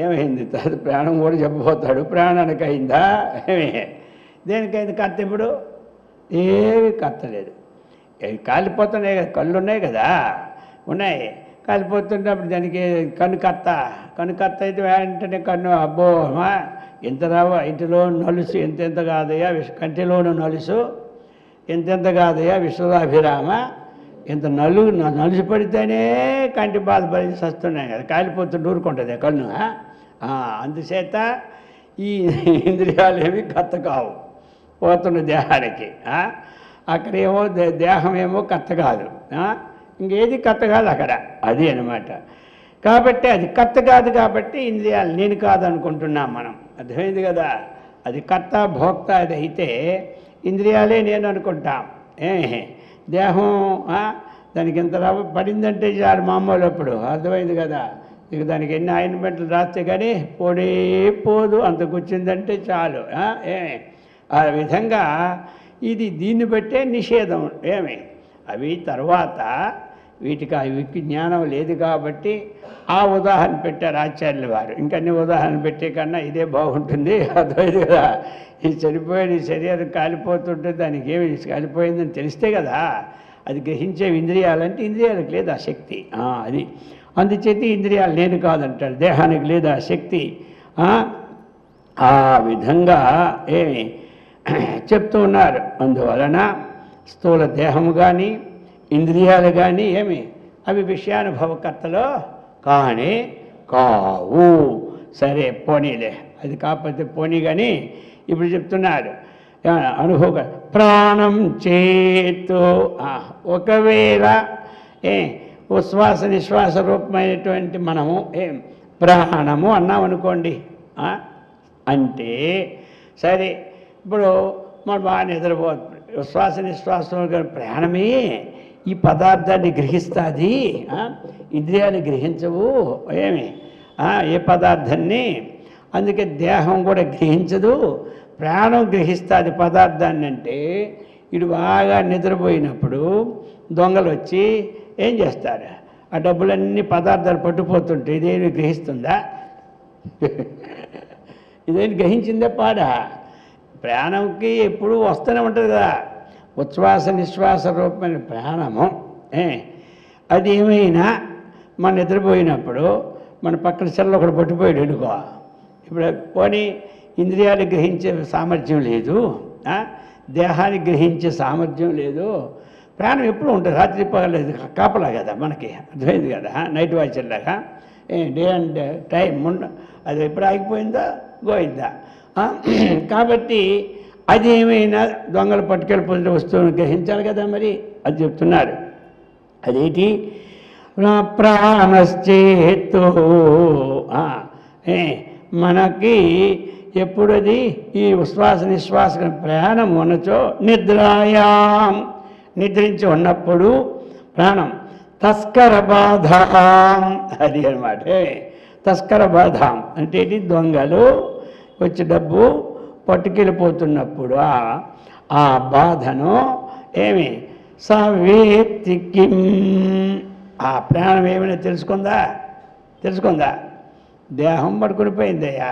ఏమైంది? తదు ప్రాణం కూడా చెప్పబోతాడు. ప్రాణానికి అయిందా? ఏమి దేనికైంది కర్త? ఇప్పుడు ఏమి కర్త లేదు. కాలిపోతున్నాయి కదా, కళ్ళు ఉన్నాయి కదా, ఉన్నాయి. కాలిపోతున్నప్పుడు దానికి కనుకర్త. కనుకర్త అయితే వెంటనే కన్ను అబ్బో ఎంత రావా ఇంటిలో నలుసు ఎంతెంత కాదయ్యా, కంటిలోను నలుసు ఎంతెంత కాదయ్యా విశ్వదాభిరామ, ఇంత నలుసు పడితేనే కంటి బాధపడి వస్తున్నాయి కదా, కాలిపోతుంటే ఊరుకుంటుంది కన్ను. అందుచేత ఈ ఇంద్రియాలు ఏమి కర్త కావు పోతున్న దేహానికి. అక్కడేమో దేహం ఏమో కర్త కాదు, ఇంకేది కర్త కాదు అక్కడ. అది అన్నమాట. కాబట్టి అది కర్త కాదు కాబట్టి ఇంద్రియాలు నేను కాదనుకుంటున్నాం మనం. అర్థమైంది కదా? అది కర్త భోక్త అది అయితే ఇంద్రియాలే నేను అనుకుంటాం. దేహం దానికి ఎంత పడిందంటే చాలు మామూలు. అప్పుడు అర్థమైంది కదా? ఇక దానికి ఎన్ని ఆయింట్మెంట్లు రాస్తే కానీ పోనే పోదు, అంత కూర్చుందంటే చాలు. ఆ విధంగా ఇది దీన్ని బట్టే నిషేధం. అవి తర్వాత వీటికి అవి జ్ఞానం లేదు కాబట్టి ఆ ఉదాహరణ పెట్టారు ఆచార్యుల వారు. ఇంకన్నీ ఉదాహరణ పెట్టే కన్నా ఇదే బాగుంటుంది. అర్థమైంది కదా? ఈ చనిపోయిన శరీరం కాలిపోతుంటే దానికి ఏమి కాలిపోయిందని తెలిస్తే కదా అది గ్రహించే ఇంద్రియాలంటే ఇంద్రియాలకు లేదు ఆ శక్తి. అది అందుచేత ఇంద్రియాలు నేను కాదంటాడు, దేహానికి లేదు ఆ శక్తి. ఆ విధంగా ఏమి చెప్తూ ఉన్నారు. అందువలన స్థూల దేహము కానీ ఇంద్రియాలు కానీ అవి విషయానుభవకర్తలో కానీ కావు. సరే పోనీలే, అది కాకపోతే పోనీ. కానీ ఇప్పుడు చెప్తున్నారు అనుభవ ప్రాణం చేతు. ఒకవేళ ఉశ్వాస నిశ్వాస రూపమైనటువంటి మనము ప్రాణము అన్నామనుకోండి. అంటే సరే ఇప్పుడు మనం బాగా నిద్రపోతుంది. శ్వాస నిశ్వాసం ప్రాణమే ఈ పదార్థాన్ని గ్రహిస్తుంది, ఇంద్రియాలు గ్రహించవు. ఏ పదార్థాన్ని? అందుకే దేహం కూడా గ్రహించదు, ప్రాణం గ్రహిస్తుంది పదార్థాన్ని. అంటే ఇటు బాగా నిద్రపోయినప్పుడు దొంగలు వచ్చి ఏం చేస్తారు? ఆ డబ్బులన్నీ పదార్థాలు పట్టుపోతుంటే ఇదేమి గ్రహిస్తుందా? ఇదేమి గ్రహించిందే పాడా? ప్రాణంకి ఎప్పుడు వస్తూనే ఉంటుంది కదా ఉచ్ఛ్వాస నిశ్వాస రూపమైన ప్రాణము. అది ఏమైనా మన నిద్రపోయినప్పుడు మన పక్కన సెల్లో ఒకటి పట్టుపోయాడు అనుకో, ఇప్పుడు పోనీ ఇంద్రియాలు గ్రహించే సామర్థ్యం లేదు, దేహాన్ని గ్రహించే సామర్థ్యం లేదు. ప్రాణం ఎప్పుడు ఉంటుంది, రాత్రి పగలేదు కాపలా కదా మనకి. అర్థమైంది కదా? నైట్ వాచర్లాగా డే అండ్ టైం అది ఎప్పుడు ఆగిపోయిందా గోయిందా. కాబట్టి అది ఏమైనా దొంగలు పట్టుకెళ్ళిపోయిన వస్తువును గ్రహించాలి కదా మరి. అది చెప్తున్నారు. అదేంటి? ప్రాణశ్చేత్తు. మనకి ఎప్పుడది ఈ ఉశ్వాస నిశ్వాస ప్రాణం ఉన్నచో నిద్రాయాం, నిద్రించి ఉన్నప్పుడు ప్రాణం తస్కర బాధాం. అది అనమాట. తస్కర బాధాం అంటే ఏంటి? దొంగలు వచ్చి డబ్బు పట్టుకెళ్ళిపోతున్నప్పుడు ఆ బాధను సవేత్తికి ఆ ప్రాణం ఏమైనా తెలుసుకుందా? దేహం పట్టుకుని పోయిందయ్యా,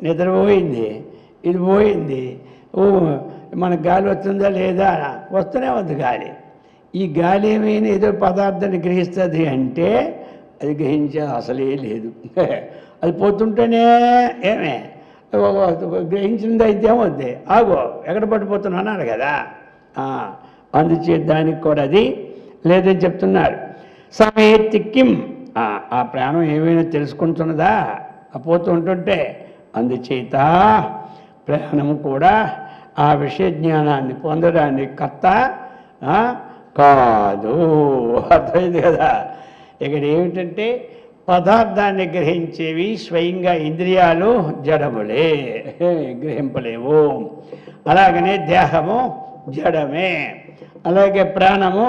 నిద్రపోయింది, ఇది పోయింది. మన గాలి వస్తుందా లేదా? వస్తూనే ఉంది గాలి. ఈ గాలి ఏమైనా ఏదో పదార్థాన్ని గ్రహిస్తుంది అంటే అది గ్రహించే అసలే లేదు. అది పోతుంటేనే ఏమే గ్రహించింది అయితే ఏమవుద్ది, ఆగో ఎక్కడ పడిపోతున్నా అన్నాడు కదా. అందుచే దానికి కూడా అది లేదని చెప్తున్నారు. సమేత్తి కిం, ఆ ప్రాణం ఏమైనా తెలుసుకుంటున్నదా పోతూ ఉంటుంటే, అందుచేత ప్రాణము కూడా ఆ విషయ జ్ఞానాన్ని పొందడానికి కర్త కాదు. అర్థమైంది కదా. ఇక్కడ ఏమిటంటే పదార్థాన్ని గ్రహించేవి స్వయంగా ఇంద్రియాలు జడములే, గ్రహింపలేవు. అలాగనే దేహము జడమే, అలాగే ప్రాణము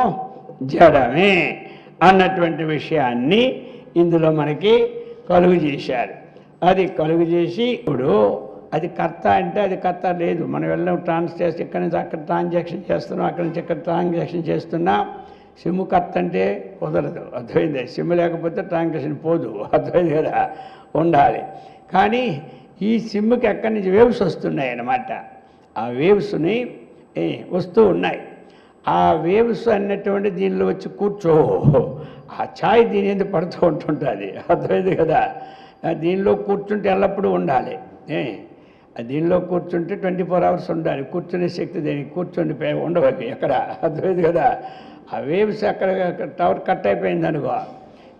జడమే అన్నటువంటి విషయాన్ని ఇందులో మనకి కలుగు చేశారు. అది కలుగు చేసి ఇప్పుడు అది కర్త అంటే అది కర్త లేదు. మనం వెళ్ళాం ట్రాన్స్లేషన్, ఇక్కడి నుంచి అక్కడ ట్రాన్సాక్షన్ చేస్తున్నాం, అక్కడి నుంచి ఇక్కడ ట్రాన్సాక్షన్ చేస్తున్నాం. సిమ్ము కర్త అంటే కుదరదు, అర్థమైంది. సిమ్ము లేకపోతే ట్రాన్సాక్షన్ పోదు, అర్థమైంది కదా, ఉండాలి. కానీ ఈ సిమ్ముకి ఎక్కడి నుంచి వేవ్స్ వస్తున్నాయి అన్నమాట. ఆ వేవ్స్ని వస్తూ ఉన్నాయి. ఆ వేవ్స్ అన్నటువంటి దీనిలో వచ్చి కూర్చో, ఆ ఛాయ్ దీని ఎందుకు పడుతూ ఉంటుంటుంది, అర్థమైంది కదా. దీనిలో కూర్చుంటే ఎల్లప్పుడూ ఉండాలి. దీనిలో కూర్చుంటే 24 hours ఉండాలి. కూర్చునే శక్తి దీనికి కూర్చొని ఉండవాలి ఎక్కడ, అర్థమైంది కదా. ఆ వేవ్స్ అక్కడ టవర్ కట్ అయిపోయింది అనుకో,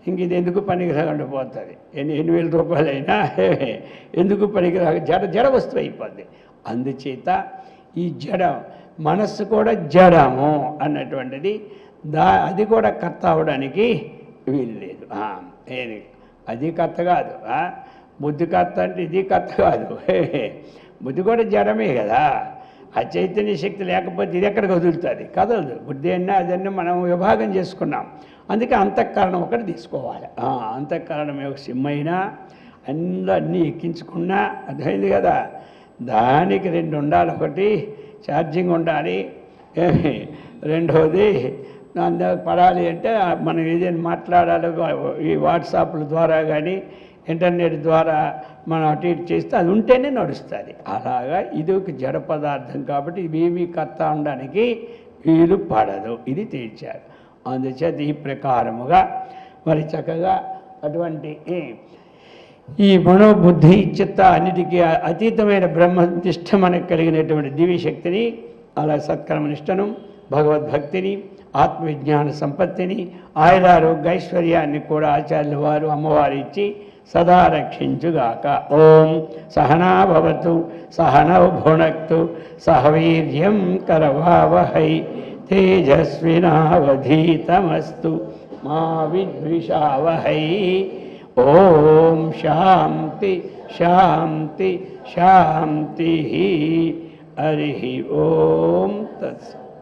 ఇంక ఇది ఎందుకు పనికిరాకుండా పోతుంది. 8,000 రూపాయలైనా ఎందుకు పనికిరాక జడ వస్తువు అయిపోద్ది. అందుచేత ఈ జడ మనస్సు కూడా జడము అన్నటువంటిది అది కూడా కర్త అవడానికి వీలు లేదు. అది కర్త కాదు. బుద్ధి కర్త అంటే ఇది కర్త కాదు. బుద్ధి కూడా జడమే కదా. ఆ చైతన్య శక్తి లేకపోతే ఇది ఎక్కడికి వదులుతుంది, కదలదు. బుద్ధి అన్నా అదన్నీ మనం విభాగం చేసుకున్నాం. అందుకే అంతఃకరణం ఒకటి తీసుకోవాలి. అంతఃకరణం ఒక సిమ్ అయినా అందులో అన్నీ ఎక్కించుకున్నా, అర్థమైంది కదా. దానికి 2 ఉండాలి. ఒకటి ఛార్జింగ్ ఉండాలి, రెండవది దాని పడాలి అంటే మనం ఏదైనా మాట్లాడాలి, ఈ వాట్సాప్ల ద్వారా కానీ ఇంటర్నెట్ ద్వారా మనం అటు ఇటు చేస్తే అది ఉంటేనే నడుస్తుంది. అలాగా ఇది ఒక జడ పదార్థం కాబట్టి ఇవేమీ కర్త ఉండడానికి వీలు పడదు. ఇది తీర్చారు. అందుచేత ఈ ప్రకారముగా మరి చక్కగా అటువంటి ఈ మనోబుద్ధి చిత్త అన్నిటికీ అతీతమైన బ్రహ్మనిష్ట మనకు కలిగినటువంటి దివ్యశక్తిని, అలా సత్కర్మనిష్టను, భగవద్భక్తిని, ఆత్మవిజ్ఞాన సంపత్తిని, ఆయురారోగ్య ఐశ్వర్యాన్ని కూడా ఆచార్యుల వారు అమ్మవారు ఇచ్చి సదా రక్షించుగాక. ఓం సహనా భవతు సహనౌ భునక్తు సహ వీర్యం కరవావహై తేజస్వినావధీతమస్తు మా విద్విషావహై. ఓం శాంతి శాంతి శాంతి. హరి ఓం తత్సత్.